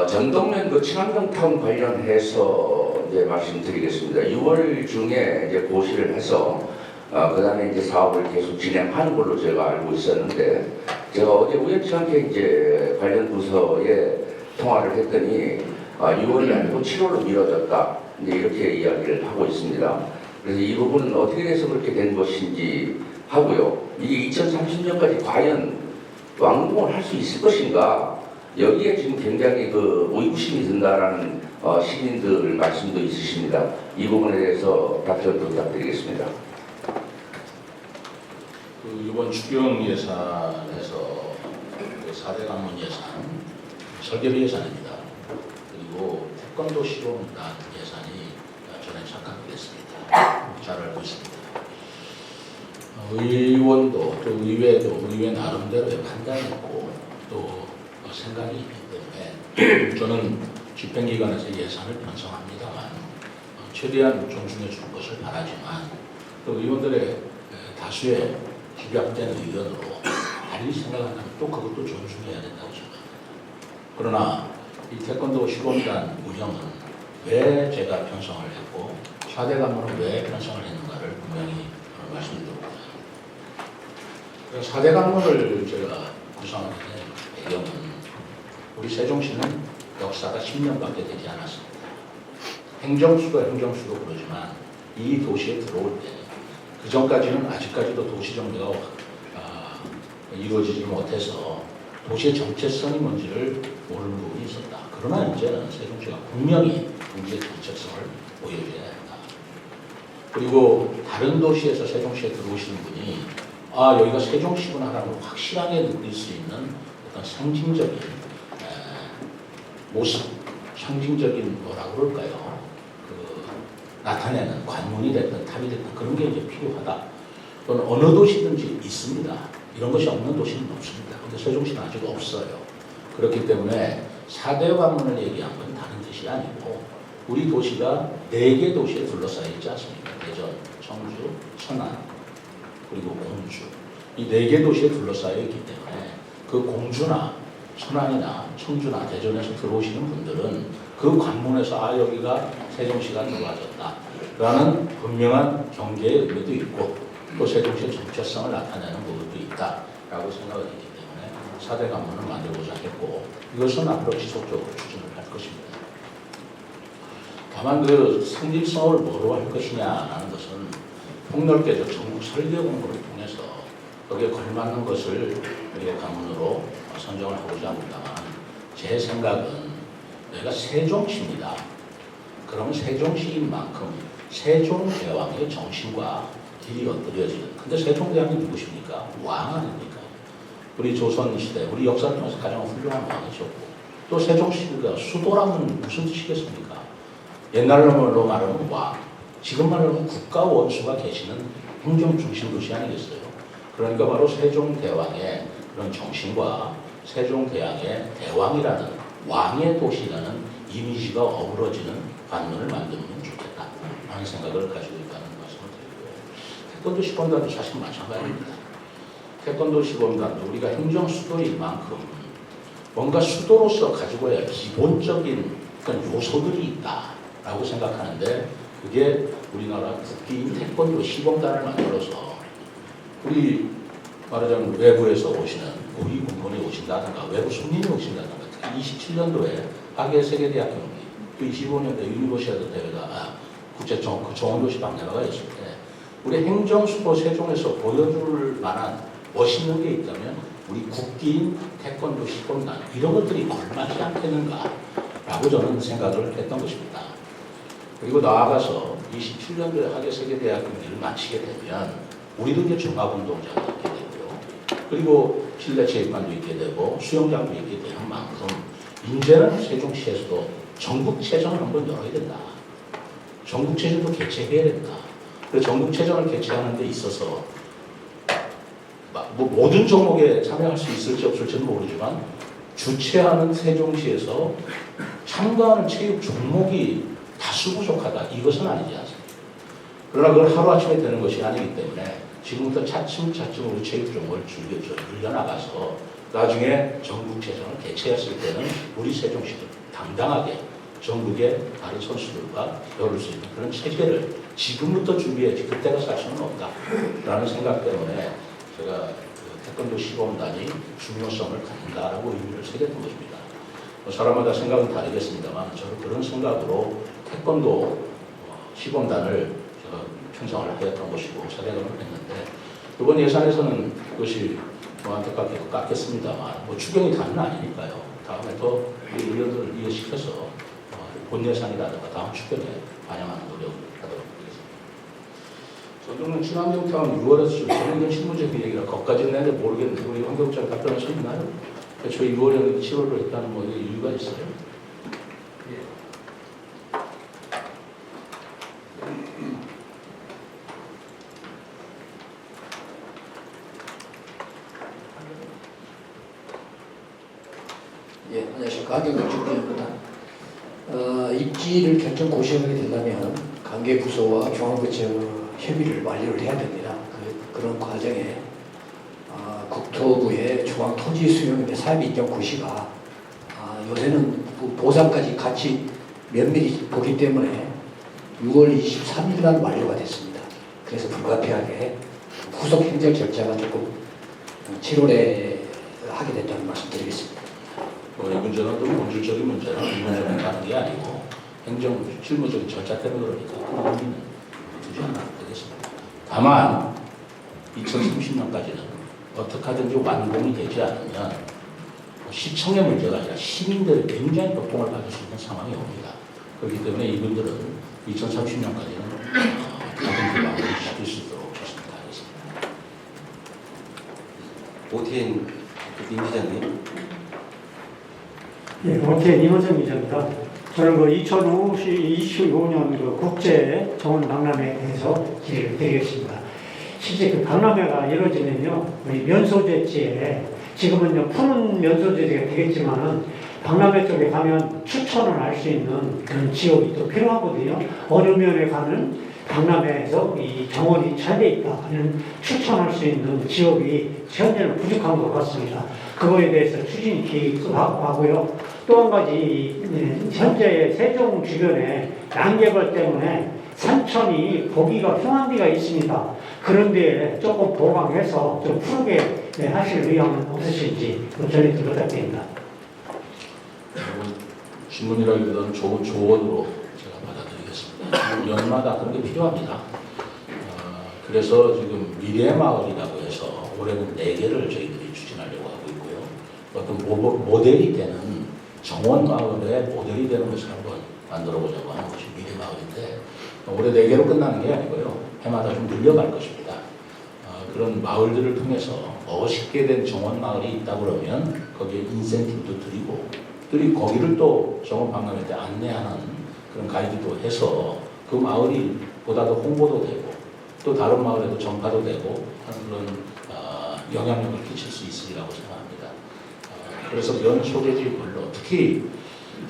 전동면 친환경타운 관련해서 이제 말씀드리겠습니다. 6월 중에 이제 고시를 해서 그 다음에 이제 사업을 계속 진행하는 걸로 제가 알고 있었는데, 제가 어제 우연치 않게 이제 관련 부서에 통화를 했더니 6월이 아니고 7월로 미뤄졌다, 이제 이렇게 이야기를 하고 있습니다. 그래서 이 부분은 어떻게 돼서 그렇게 된 것인지 하고요. 이게 2030년까지 과연 완공을 할 수 있을 것인가? 여기에 지금 굉장히 의구심이 든다라는 시민들 말씀도 있으십니다. 이 부분에 대해서 답변 부탁드리겠습니다. 이번 추경 예산에서 4대 관문 예산, 설계비 예산입니다. 그리고 태권도 시범단 예산이 전에 착각됐습니다. 잘 알고 있습니다. 의원도 또 의회 나름대로의 판단이고 또 생각이 있기 때문에 저는 집행기관에서 예산을 편성합니다만 최대한 존중해 줄 것을 바라지만 또 의원들의 다수의 집약된 의견으로 달리 생각한다면 또 그것도 존중해야 된다고 생각합니다. 그러나 이 태권도 시범단 운영은 왜 제가 편성을 했고 4대 관문은 왜 편성을 했는가를 분명히 말씀드립니다. 4대 관문을 제가 구성하게 된 배경은 우리 세종시는 역사가 10년밖에 되지 않았습니다. 행정수도 그러지만 이 도시에 들어올 때 그 전까지는 아직까지도 도시 정비가 이루어지지 못해서 도시의 정체성이 뭔지를 모르는 부분이 있었다. 그러나 이제는 세종시가 분명히 도시의 정체성을 보여줘야 한다. 그리고 다른 도시에서 세종시에 들어오시는 분이 여기가 세종시구나라는 걸 확실하게 느낄 수 있는 어떤 상징적인 모습, 상징적인 뭐라고 그럴까요? 나타내는 관문이 됐든 탑이 됐든 그런 게 이제 필요하다. 또는 어느 도시든지 있습니다. 이런 것이 없는 도시는 없습니다. 근데 세종시는 아직 없어요. 그렇기 때문에 4대 관문을 얘기한 건 다른 뜻이 아니고 우리 도시가 4개 도시에 둘러싸여 있지 않습니까? 대전, 청주, 천안, 그리고 공주. 이 4개 도시에 둘러싸여 있기 때문에 그 공주나 천안이나 청주나 대전에서 들어오시는 분들은 그 관문에서 여기가 세종시가 들어와졌다 라는 분명한 경계의 의미도 있고 또 세종시의 정체성을 나타내는 부분도 있다 라고 생각을 했기 때문에 4대 관문을 만들고자 했고 이것은 앞으로 지속적으로 추진을 할 것입니다. 다만 그 상징성을 뭐로 할 것이냐라는 것은 폭넓게 전국 설계 공부를 통해서 거기에 걸맞는 것을 우리가 관문으로 선정을 하고자 합니다만 제 생각은 내가 세종시입니다. 그러면 세종시인 만큼 세종대왕의 정신과 길이 엎드려지는. 근데 세종대왕이 누구십니까? 왕 아닙니까? 우리 조선시대, 우리 역사를 통해서 가장 훌륭한 왕이셨고 또 세종시가 수도라면 무슨 뜻이겠습니까? 옛날로 말하면 왕, 지금 말하면 국가 원수가 계시는 행정중심 도시 아니겠어요? 그러니까 바로 세종대왕의 그런 정신과 세종대왕의 대왕이라는 왕의 도시라는 이미지가 어우러지는 관문을 만들면 좋겠다 라는 생각을 가지고 있다는 말씀을 드리고요. 태권도 시범단도 사실 마찬가지입니다. 태권도 시범단도 우리가 행정수도인 만큼 뭔가 수도로서 가지고 해야 할 기본적인 그런 요소들이 있다라고 생각하는데 그게 우리나라 국기인 태권도 시범단을 만들어서 우리 말하자면 외부에서 오시는 고위 공무원이 오신다든가 외부 손님이 오신다든가 27년도에 하계 세계대학 경기, 또 25년도에 유니버시아드 대회가 국제 정원도시 박람회가 있을 때 우리 행정수도 세종에서 보여줄 만한 멋있는 게 있다면 우리 국기인 태권도 시범단 이런 것들이 걸맞지 않겠는가라고 저는 생각을 했던 것입니다. 그리고 나아가서 27년도에 하계 세계대학 경기를 마치게 되면 우리도 이제 종합운동장이 있게 되고요. 그리고 실내 체육관도 있게 되고 수영장도 있게 되는 만큼 이제는 세종시에서도 전국체전을 한번 열어야 된다. 전국체전도 개최해야 된다. 그 전국체전을 개최하는 데 있어서 뭐 모든 종목에 참여할 수 있을지 없을지는 모르지만 주최하는 세종시에서 참가하는 체육 종목이 다수 부족하다. 이것은 아니지 않습니까? 그러나 그걸 하루아침에 되는 것이 아니기 때문에 지금부터 차츰차츰 우리 체육 종목을 늘려나가서 나중에 전국체전을 개최했을 때는 우리 세종시도 당당하게 전국의 다른 선수들과 겨룰 수 있는 그런 체계를 지금부터 준비해야지 그때가 사실은 없다라는 생각 때문에 제가 태권도 시범단이 중요성을 갖는다라고 의미를 새겼던 것입니다. 사람마다 생각은 다르겠습니다만 저는 그런 생각으로 태권도 시범단을 제가 편성을 하였던 것이고 사례금을 했는데 이번 예산에서는 그것이 저한테 깎였습니다만 뭐 추경이 다는 아니니까요. 다음에 더 의원들을 이해시켜서 본 예산이라든가 다음 추경에 반영하는 노력을 하도록 하겠습니다. 전종은 친환경타운 6월에서 저는 이건 실무적인 얘기라 거기까지는 내는데 모르겠는데 우리 환경부장 답변할 수 있나요? 저희 6월에 7월로 했다는 뭐 이유가 있어요? 예, 안녕하십니까. 한경동 주무입니다. 입지를 결정 고시하게 된다면 관계부서와 중앙부처 협의를 완료를 해야 됩니다. 그런 과정에 국토부의 중앙토지 수용의 사업인정 고시가 요새는 보상까지 같이 면밀히 보기 때문에 6월 23일 날 완료가 됐습니다. 그래서 불가피하게 후속 행정 절차가 조금 7월에 하게 됐다는 말씀 드리겠습니다. 이 문제는 또 본질적인 문제는 이 문제는 다른 게 아니고 행정 실무적인 절차 때문에 그러니까 그 의미는 두지 않아도 되겠습니다. 다만 2030년까지는 어떻게 하든지 완공이 되지 않으면 시청의 문제가 아니라 시민들의 굉장히 고통을 받을 수 있는 상황이 옵니다. 그렇기 때문에 이분들은 2030년까지는 어떻게든 완공을 시킬 수 있도록 최선을 다하겠습니다. OTN 임 기자님. 예, OTN 임원정 기자입니다. 저는 2025년 국제 정원 박람회에 대해서 질의를 드리겠습니다. 실제 그 박람회가 이루어지면요, 우리 면소재지에 지금은요 푸른 면소재지가 되겠지만은 박람회 쪽에 가면 추천을 할 수 있는 그런 지역이 또 필요하거든요. 어느 면에 가는 박람회에서 이 정원이 잘 돼 있다 하는 추천할 수 있는 지역이 현재는 부족한 것 같습니다. 그거에 대해서 추진 기획도 하고요. 또 한 가지 현재 세종 주변에 양개발 때문에 산천이 보기가 흉한 데가 있습니다. 그런데 조금 보강해서 좀 푸르게 하실 의향은 없으신지 전해 부탁드립니다. 질문이라기보다는 좋은 조언으로 제가 받아들이겠습니다. 연마다 그런 게 필요합니다. 그래서 지금 미래마을이라고 해서 올해는 4개를 저희들이 추진하려고 하고 있고요. 어떤 모델이 되는 정원마을의 모델이 되는 것을 한번 만들어보자고 하는 것이 미래마을인데 올해 4개로 끝나는 게 아니고요. 해마다 좀 늘려갈 것입니다. 그런 마을들을 통해서 멋있게 된 정원마을이 있다 그러면 거기에 인센티브도 드리고 거기를 또 정원박람회 때 안내하는 그런 가이드도 해서 그 마을이 보다 더 홍보도 되고 또 다른 마을에도 전파도 되고 하는 그런 영향력을 끼칠 수 있으리라고 생각합니다. 그래서 면 소재지별로 특히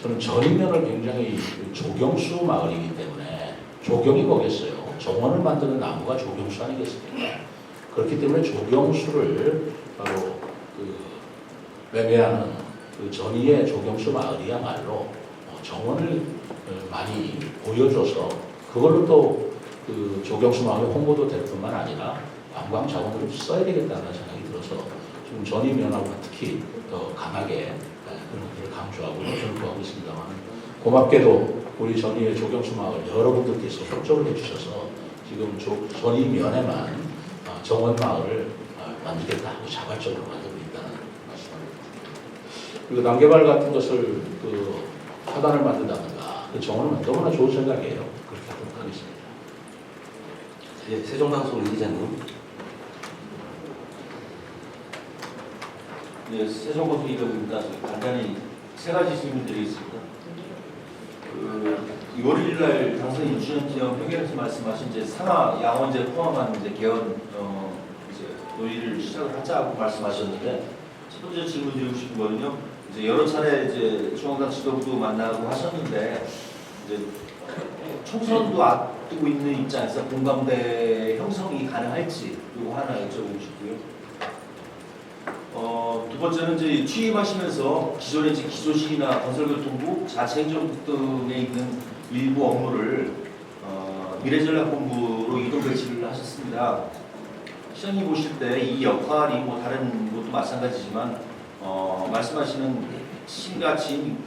저는 전인면을 굉장히 조경수 마을이기 때문에 조경이 뭐겠어요? 정원을 만드는 나무가 조경수 아니겠습니까? 그렇기 때문에 조경수를 바로 매매하는 그 전이의 조경수 마을이야말로 정원을 많이 보여줘서 그걸로 또 그 조경수 마을의 홍보도 될 뿐만 아니라 관광 자원으로 써야 되겠다는 생각이 들어서 지금 전이면하고 특히 더 강하게 그런 것들을 강조하고 전수하고 있습니다만 고맙게도 우리 전이의 조경수 마을 여러분들께서 협조를 해주셔서 지금 전이면에만 정원 마을을 만들겠다 하고 자발적으로 만들고 있다는 말씀을 드립니다. 그리고 남개발 같은 것을 화단을 만든다든가 그 정원은 너무나 좋은 생각이에요. 그렇게 하도록 하겠습니다. 예, 세종방송 이 기자님. 네, 세종방송 이동입니다. 간단히 3가지 질문드리겠습니다. 6월 1일 날 당선 인수전 지역 회계에서 말씀하신 이제 산하 양원제 포함한 이제 개헌 이제 논의를 시작을 하자고 말씀하셨는데 첫 번째 질문 드리고 싶은 거는요. 이제 여러 차례 이제 중앙당 지도부도 만나고 하셨는데 이제 총선도 앞두고 있는 입장에서 공감대 형성이 가능할지 이거 하나 여쭤보고 싶고요. 두 번째는 이제 취임하시면서 기존의 이제 기조실이나 건설교통부, 자치행정국 등에 있는 일부 업무를 미래전략본부로 이동 배치를 하셨습니다. 시장님 보실 때 이 역할이 뭐 다른 것도 마찬가지지만 말씀하시는 신가친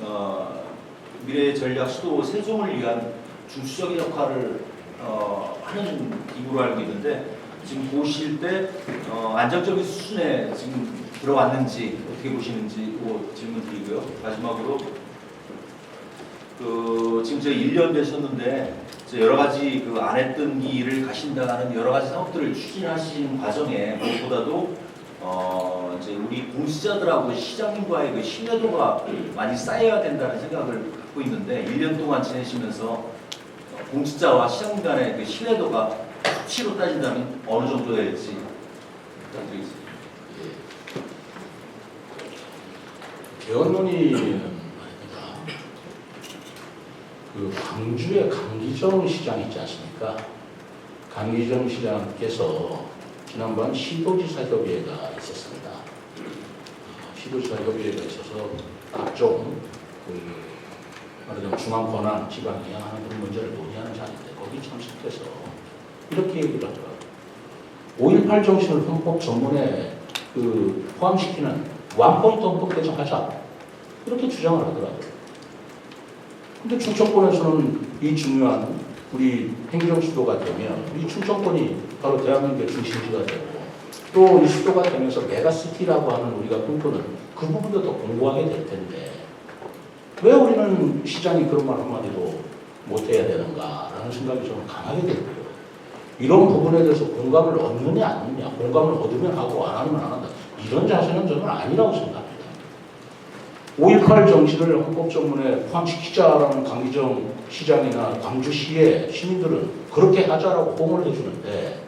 미래전략 수도 세종을 위한 중추적인 역할을 하는 기구로 알고 있는데 지금 보실 때 안정적인 수준에 지금 들어왔는지 어떻게 보시는지 질문 드리고요. 마지막으로 지금 이제 1년 되셨는데 이제 여러 가지 안 했던 이 일을 가신다는 여러 가지 사업들을 추진하신 과정에 무엇보다도 이제 우리 공시자들하고 시장님과의 그 신뢰도가 많이 쌓여야 된다는 생각을 갖고 있는데 1년 동안 지내시면서 공시자와 시장님 간의 그 신뢰도가 수치로 따진다면 어느 정도 될지 부탁드리겠습니다. 개헌론이 말입니다. 그 광주의 강기정 시장 있지 않습니까? 강기정 시장께서 지난번 시도지사 협의회가 있었습니다. 시도지사 협의회가 있어서 각종 말하자면 중앙 권한 지방이 하는 그런 문제를 논의하는 자리인데 거기 참석해서 이렇게 얘기를 하더라고요. 5.18 정신을 헌법 전문에 포함시키는 원포인트 헌법 개정하자 이렇게 주장을 하더라고요. 근데 충청권에서는 이 중요한 우리 행정수도가 되면 이 충청권이 바로 대한민국의 중심지가 되고 또 이 수도가 되면서 메가시티라고 하는 우리가 꿈꾸는 그 부분도 더 공고하게 될 텐데 왜 우리는 시장이 그런 말 한마디도 못해야 되는가라는 생각이 저는 강하게 들고요. 이런 부분에 대해서 공감을 얻느냐 안 얻느냐, 공감을 얻으면 하고 안 하면 안 한다. 이런 자세는 저는 아니라고 생각합니다. 5.18 정신을 헌법 전문에 포함시키자라는 강기정 시장이나 광주시의 시민들은 그렇게 하자라고 호응을 해주는데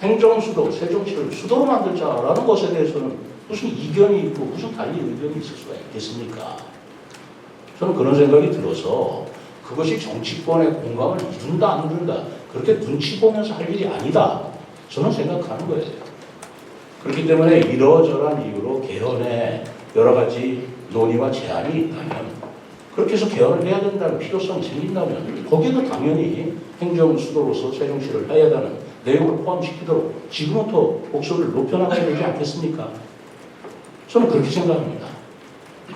행정수도, 세종시를 수도로 만들자라는 것에 대해서는 무슨 이견이 있고 무슨 달리 의견이 있을 수가 있겠습니까? 저는 그런 생각이 들어서 그것이 정치권의 공감을 이룬다 안 이룬다 그렇게 눈치 보면서 할 일이 아니다 저는 생각하는 거예요. 그렇기 때문에 이러저러한 이유로 개헌에 여러 가지 논의와 제안이 있다면 그렇게 해서 개헌을 해야 된다는 필요성이 생긴다면 거기에도 당연히 행정수도로서 세종시를 해야 되는 내용을 포함시키도록 지금부터 목소리를 높여나가야 되지 않겠습니까? 저는 그렇게 생각합니다.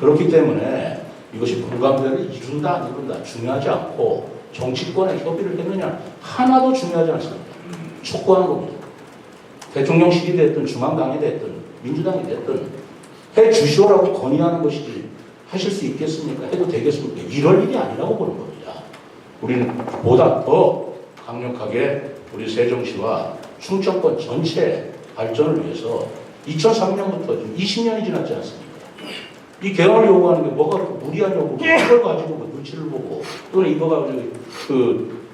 그렇기 때문에 이것이 공감대를 이룬다 안 이룬다 중요하지 않고 정치권의 협의를 했느냐 하나도 중요하지 않습니다. 촉구하는 겁니다. 대통령실이 됐든 중앙당이 됐든 민주당이 됐든 해 주시오라고 건의하는 것이지 하실 수 있겠습니까? 해도 되겠습니까? 이럴 일이 아니라고 보는 겁니다. 우리는 보다 더 강력하게 우리 세종시와 충청권 전체 발전을 위해서 2003년부터 지금 20년이 지났지 않습니까? 이 개헌을 요구하는 게 뭐가 무리한 요구고 이걸 가지고 눈치를 보고 또는 이거가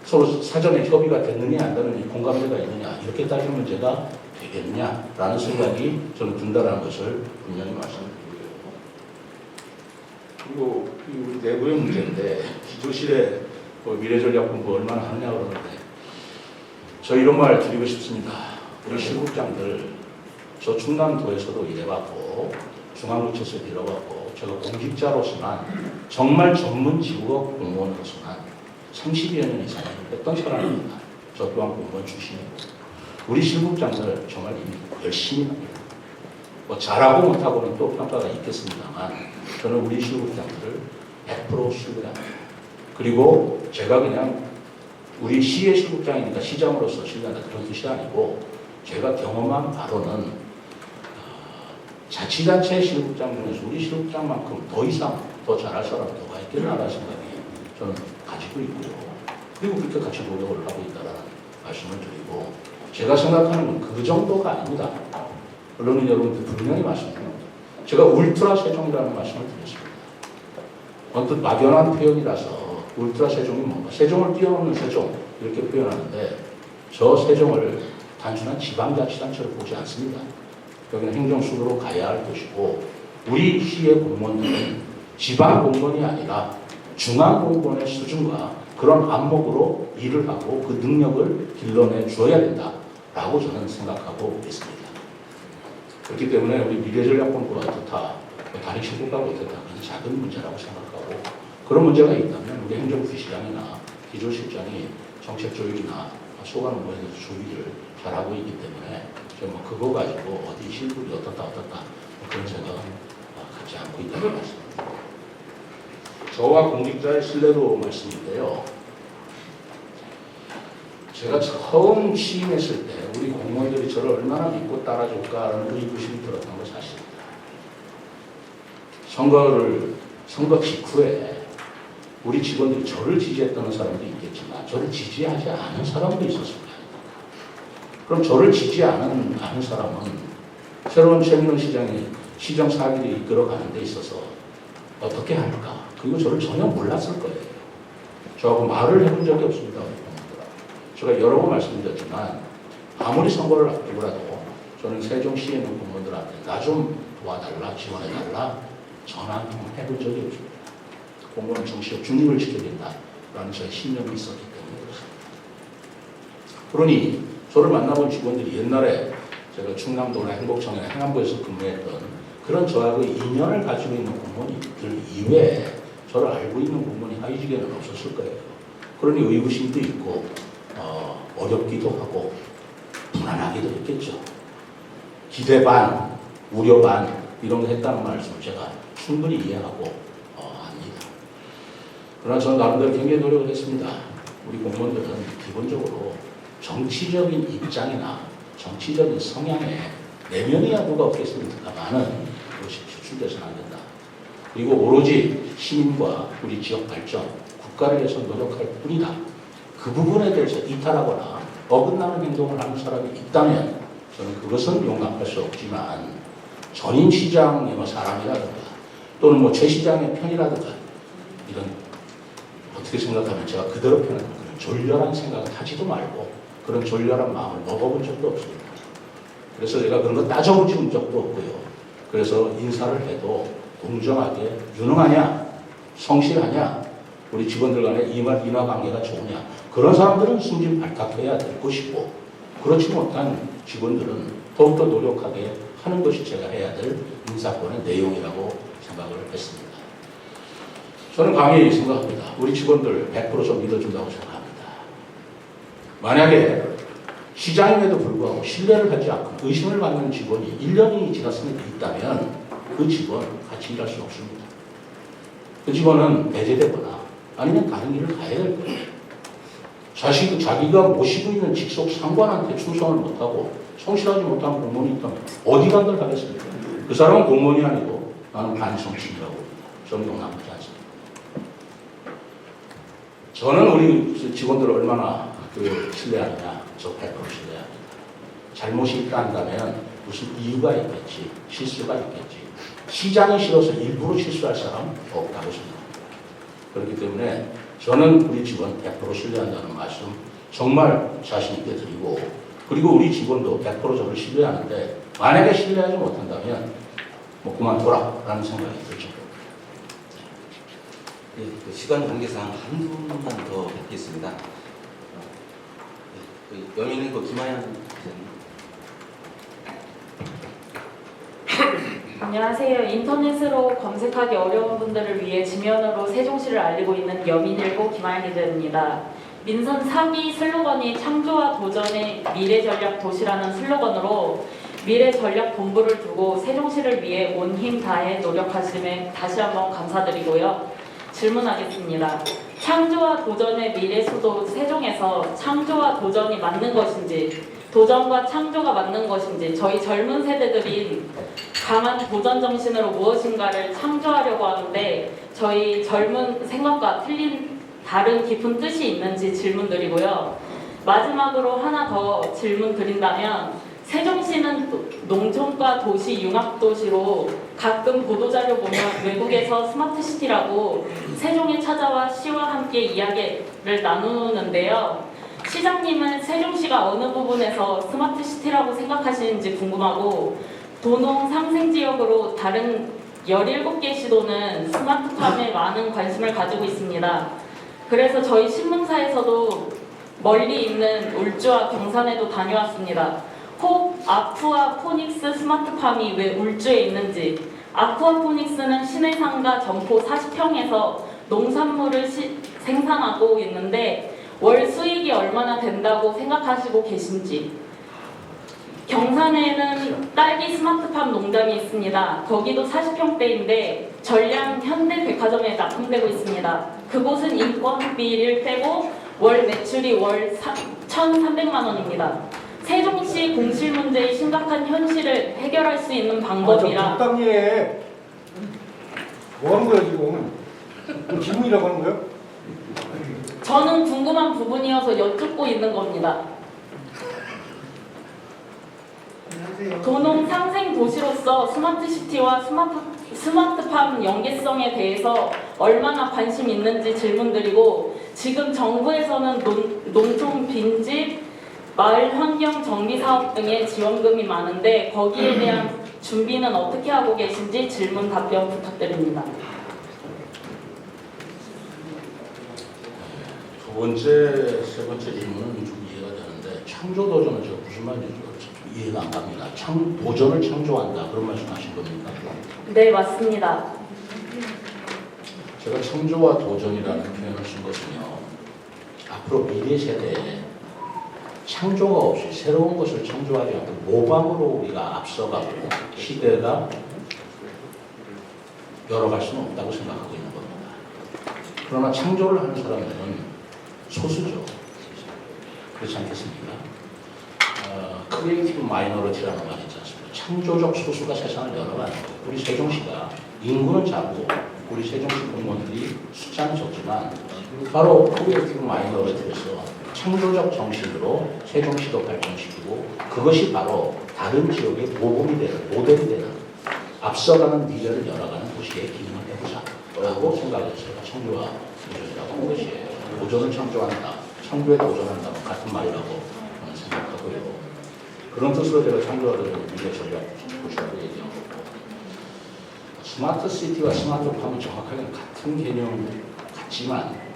서로 사전에 협의가 됐느냐 안 됐느냐 공감대가 있느냐 이렇게 따지는 문제가 되겠느냐라는 생각이 저는 든다는 것을 분명히 말씀드리고요. 그리고 우리 내부의 문제인데 기조실에 미래전략본부 얼마나 하느냐 그러는데 저 이런 말 드리고 싶습니다. 우리 실국장들 저 충남도에서도 일해봤고 중앙구치소에서 일해봤고 제가 공직자로서만 정말 전문 지구업 공무원으로서만 30여 년 이상 했던 사람입니다. 저 또한 공무원 출신이고 우리 실국장들 정말 열심히 합니다. 뭐 잘하고 못하고는 또 평가가 있겠습니다만 저는 우리 실국장들을 100% 신뢰합니다. 그리고 제가 그냥 우리 시의 실국장이니까 시장으로서 신뢰한다 그런 뜻이 아니고 제가 경험한 바로는 자치단체 실국장 중에서 우리 실국장만큼 더 이상 더 잘할 사람이 누가 있겠나라는 생각이 저는 가지고 있고요. 그리고 그렇게 같이 노력을 하고 있다는 말씀을 드리고 제가 생각하는 건 그 정도가 아닙니다. 언론인 여러분들 분명히 말씀드립니다. 제가 울트라 세종이라는 말씀을 드렸습니다. 언뜻 막연한 표현이라서 울트라 세종이 뭔가 세종을 뛰어넘는 세종 이렇게 표현하는데 저 세종을 단순한 지방자치단체로 보지 않습니다. 여기는 행정수도로 가야 할 것이고 우리 시의 공무원들은 지방 공무원이 아니라 중앙 공무원의 수준과 그런 안목으로 일을 하고 그 능력을 길러내 주어야 된다라고 저는 생각하고 있습니다. 그렇기 때문에 우리 미래전략본부가 어떻다, 다리 칠국가 못했다, 그건 작은 문제라고 생각하고 그런 문제가 있다면 우리 행정부시장이나 기조실장이 정책조율이나 소관 업무에 대해서 조율을 잘하고 있기 때문에 저는 뭐 그거 가지고 어디 실급이 어떻다 그런 생각은 갖지 않고 있다는 말씀입니다. 저와 공직자의 신뢰도 말씀인데요. 제가 처음 취임했을 때 우리 공무원들이 저를 얼마나 믿고 따라줄까라는 의구심이 들었던 건 사실입니다. 선거 직후에 우리 직원들이 저를 지지했다는 사람도 있겠지만 저를 지지하지 않은 사람도 있었습니다. 그럼 저를 지지하는 사람은 새로운 최민호 시장이 시정 사기를 이끌어가는 데 있어서 어떻게 할까? 그리고 저를 전혀 몰랐을 거예요. 저하고 말을 해본 적이 없습니다. 제가 여러 번 말씀드렸지만 아무리 선거를 앞두고라도 저는 세종시에 있는 공무원들한테 나 좀 도와달라, 지원해달라 전화 한 번 해본 적이 없습니다. 공무원 정치적 중립을 지켜야 된다라는 저의 신념이 있었기 때문에 그렇습니다. 그러니 저를 만나본 직원들이 옛날에 제가 충남도나 행복청이나 행안부에서 근무했던 그런 저하고 인연을 가지고 있는 공무원들 이외에 저를 알고 있는 공무원이 하위직에는 없었을 거예요. 그러니 의구심도 있고 어렵기도 하고 불안하기도 했겠죠. 기대 반, 우려 반 이런 거 했다는 말씀을 제가 충분히 이해하고 합니다. 그러나 저는 나름대로 굉장히 노력을 했습니다. 우리 공무원들은 기본적으로 정치적인 입장이나 정치적인 성향에 내면이 야구가 없겠습니다만은 그것이 추출돼서는 안 된다. 그리고 오로지 시민과 우리 지역 발전, 국가를 위해서 노력할 뿐이다. 그 부분에 대해서 이탈하거나 어긋나는 행동을 하는 사람이 있다면 저는 그것은 용납할 수 없지만 전임 시장의 사람이라든가 또는 최 시장의 편이라든가 이런 어떻게 생각하면 제가 그대로 표현하는 그런 졸렬한 생각을 하지도 말고 그런 졸렬한 마음을 먹어본 적도 없습니다. 그래서 제가 그런 거 따져본 적도 없고요. 그래서 인사를 해도 공정하게 유능하냐, 성실하냐, 우리 직원들 간의 인화관계가 좋으냐 그런 사람들은 승진 발탁해야 될 것이고 그렇지 못한 직원들은 더욱더 노력하게 하는 것이 제가 해야 될 인사권의 내용이라고 생각을 했습니다. 저는 강히 생각합니다. 우리 직원들 100% 믿어준다고 생각합니다. 만약에 시장임에도 불구하고 신뢰를 하지 않고 의심을 받는 직원이 1년이 지났음에도 있다면 그 직원 같이 일할 수 없습니다. 그 직원은 배제되거나 아니면 다른 일을 가야 될 거예요. 자기가 모시고 있는 직속 상관한테 충성을 못하고 성실하지 못한 공무원이 있다면 어디 간들 가겠습니까? 그 사람은 공무원이 아니고 나는 반성신이라고 봅니다. 저는 용납하지 않습니다. 저는 우리 직원들을 얼마나 신뢰하느냐, 저 100% 신뢰합니다. 잘못이 있다 한다면 무슨 이유가 있겠지, 실수가 있겠지. 시장이 싫어서 일부러 실수할 사람 없다고 생각합니다. 그렇기 때문에 저는 우리 직원 100% 신뢰한다는 말씀 정말 자신 있게 드리고 그리고 우리 직원도 100% 저를 신뢰하는데 만약에 신뢰하지 못한다면 그만둬라라는 생각이 들죠. 예, 그 시간 관계상 한 분만 더 뵙겠습니다. 영인의 김하연 기자님. 안녕하세요. 인터넷으로 검색하기 어려운 분들을 위해 지면으로 세종시를 알리고 있는 여민일보 김하연 기자입니다. 민선 4기 슬로건이 창조와 도전의 미래전략 도시라는 슬로건으로 미래전략본부를 두고 세종시를 위해 온 힘 다해 노력하심에 다시 한번 감사드리고요. 질문하겠습니다. 창조와 도전의 미래수도 세종에서 창조와 도전이 맞는 것인지 도전과 창조가 맞는 것인지 저희 젊은 세대들인 강한 도전 정신으로 무엇인가를 창조하려고 하는데 저희 젊은 생각과 틀린 다른 깊은 뜻이 있는지 질문드리고요. 마지막으로 하나 더 질문 드린다면 세종시는 농촌과 도시 융합도시로 가끔 보도자료 보면 외국에서 스마트시티라고 세종에 찾아와 시와 함께 이야기를 나누는데요. 시장님은 세종시가 어느 부분에서 스마트시티라고 생각하시는지 궁금하고 도농 상생 지역으로 다른 17개 시도는 스마트팜에 많은 관심을 가지고 있습니다. 그래서 저희 신문사에서도 멀리 있는 울주와 경산에도 다녀왔습니다. 혹 아쿠아포닉스 스마트팜이 왜 울주에 있는지. 아쿠아포닉스는 시내상가 점포 40평에서 농산물을 생산하고 있는데 월 수익이 얼마나 된다고 생각하시고 계신지. 경산에는 딸기 스마트팜 농장이 있습니다. 거기도 40평대인데 전량 현대백화점에 납품되고 있습니다. 그곳은 인건비를 빼고 월 매출이 월 1,300만 원입니다. 세종시 공실 문제의 심각한 현실을 해결할 수 있는 방법이라. 적당히 해. 뭐 하는 거야 지금? 질문이라고 하는 거야? 저는 궁금한 부분이어서 여쭙고 있는 겁니다. 도농 상생 도시로서 스마트시티와 스마트팜 연계성에 대해서 얼마나 관심 있는지 질문드리고, 지금 정부에서는 농촌 빈집, 마을 환경 정비 사업 등의 지원금이 많은데 거기에 대한 준비는 어떻게 하고 계신지 질문 답변 부탁드립니다. 두 번째, 세 번째 질문은 좀 이해가 되는데, 창조도전은 제가 무슨 말인지 좀 이해가 안 갑니다. 도전을 창조한다, 그런 말씀하신 겁니까? 네, 맞습니다. 제가 창조와 도전이라는 표현을 쓴 것은요, 앞으로 미래 세대에 창조가 없이 새로운 것을 창조하지 않고 모방으로 우리가 앞서가고 시대가 열어갈 수는 없다고 생각하고 있는 겁니다. 그러나 창조를 하는 사람들은 소수죠. 그렇지 않겠습니까? 크리에이티브 마이너리티라는 말이 있지 않습니까? 창조적 소수가 세상을 열어가는 거예요. 우리 세종시가 인구는 작고 우리 세종시 공무원들이 숫자는 적지만 바로 크리에이티브 마이너리티에서 창조적 정신으로 세종시도 발전시키고, 그것이 바로 다른 지역의 모범이 되는, 모델이 되는, 앞서가는 미래를 열어가는 도시의 기능을 해보자 라고 생각해서 제가 창조와 도전이라고 한 것이에요. 도전을 창조한다, 창조에 도전한다, 같은 말이라고 저는 생각하고요. 그런 뜻으로 제가 창조와 도전 미래 전략 도시라고 얘기한 거고, 스마트 시티와 스마트팜은 정확하게는 같은 개념 같지만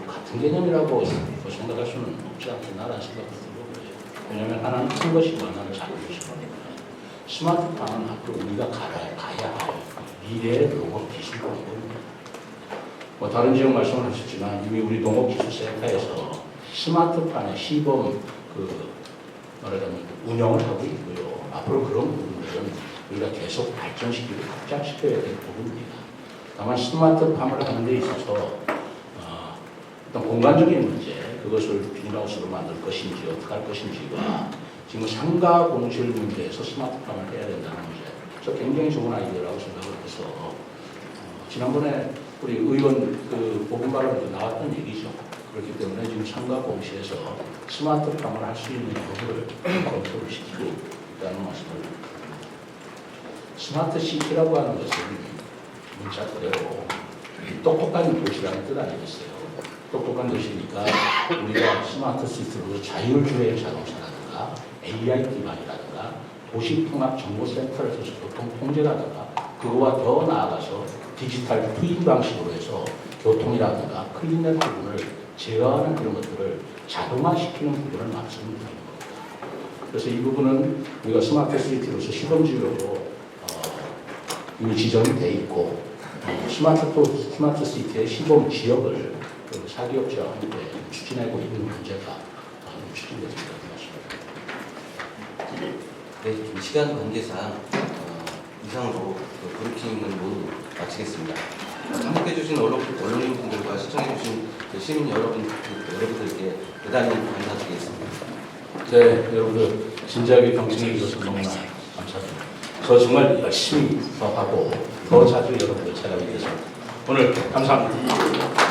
같은 개념이라고 생각할 수는 없지 않겠나라는 생각도 들고 그래요. 왜냐하면 하나는 큰 것이고 하나는 작은 것이고. 스마트팜은 앞으로 우리가 가야 할 미래의 농업 기술 공부입니다. 다른 지역 말씀을 하셨지만 이미 우리 농업기술센터에서 스마트팜의 시범 말하자면 운영을 하고 있고요. 앞으로 그런 부분들은 우리가 계속 발전시키고 확장시켜야 될 부분입니다. 다만 스마트팜을 하는 데 있어서 어떤 공간적인 문제, 그것을 비닐하우스로 만들 것인지 어떻게 할 것인지와 지금 상가 공실 문제에서 스마트팜을 해야 된다는 문제, 저 굉장히 좋은 아이디어라고 생각을 해서 지난번에 우리 의원 보건 발언에도 나왔던 얘기죠. 그렇기 때문에 지금 상가 공실에서 스마트팜을 할 수 있는 여부를 검토를 시키고 있다는 말씀을 드립니다. 스마트 시티라고 하는 것은 문자 그대로 똑똑한 도시라는 뜻 아니겠어요? 똑똑한 도시니까 우리가 스마트 시티로 자율주행 자동차라든가 AI 기반이라든가 도시통합정보센터를 써서 교통통제라든가 그거와 더 나아가서 디지털 트윈 방식으로 해서 교통이라든가 클린넷 부분을 제어하는 그런 것들을 자동화시키는 부분을 말씀드리는 겁니다. 그래서 이 부분은 우리가 스마트 시티로서 시범지역으로 이미 지정이 돼 있고 스마트 시티의 시범 지역을 사기업체와 함께 추진하고 있는 문제가 추진되었습니다. 네, 시간 관계상 이상으로 브리핑을 모두 마치겠습니다. 참석해주신 언론인분들과 시청해주신 시민 여러분들께 대단히 감사드리겠습니다. 네, 여러분들 진지하게 경청해 주셔서 너무나 감사드립니다. 저 정말 열심히 더 하고 더 자주 여러분들 찾아뵙겠습니다. 오늘 감사합니다.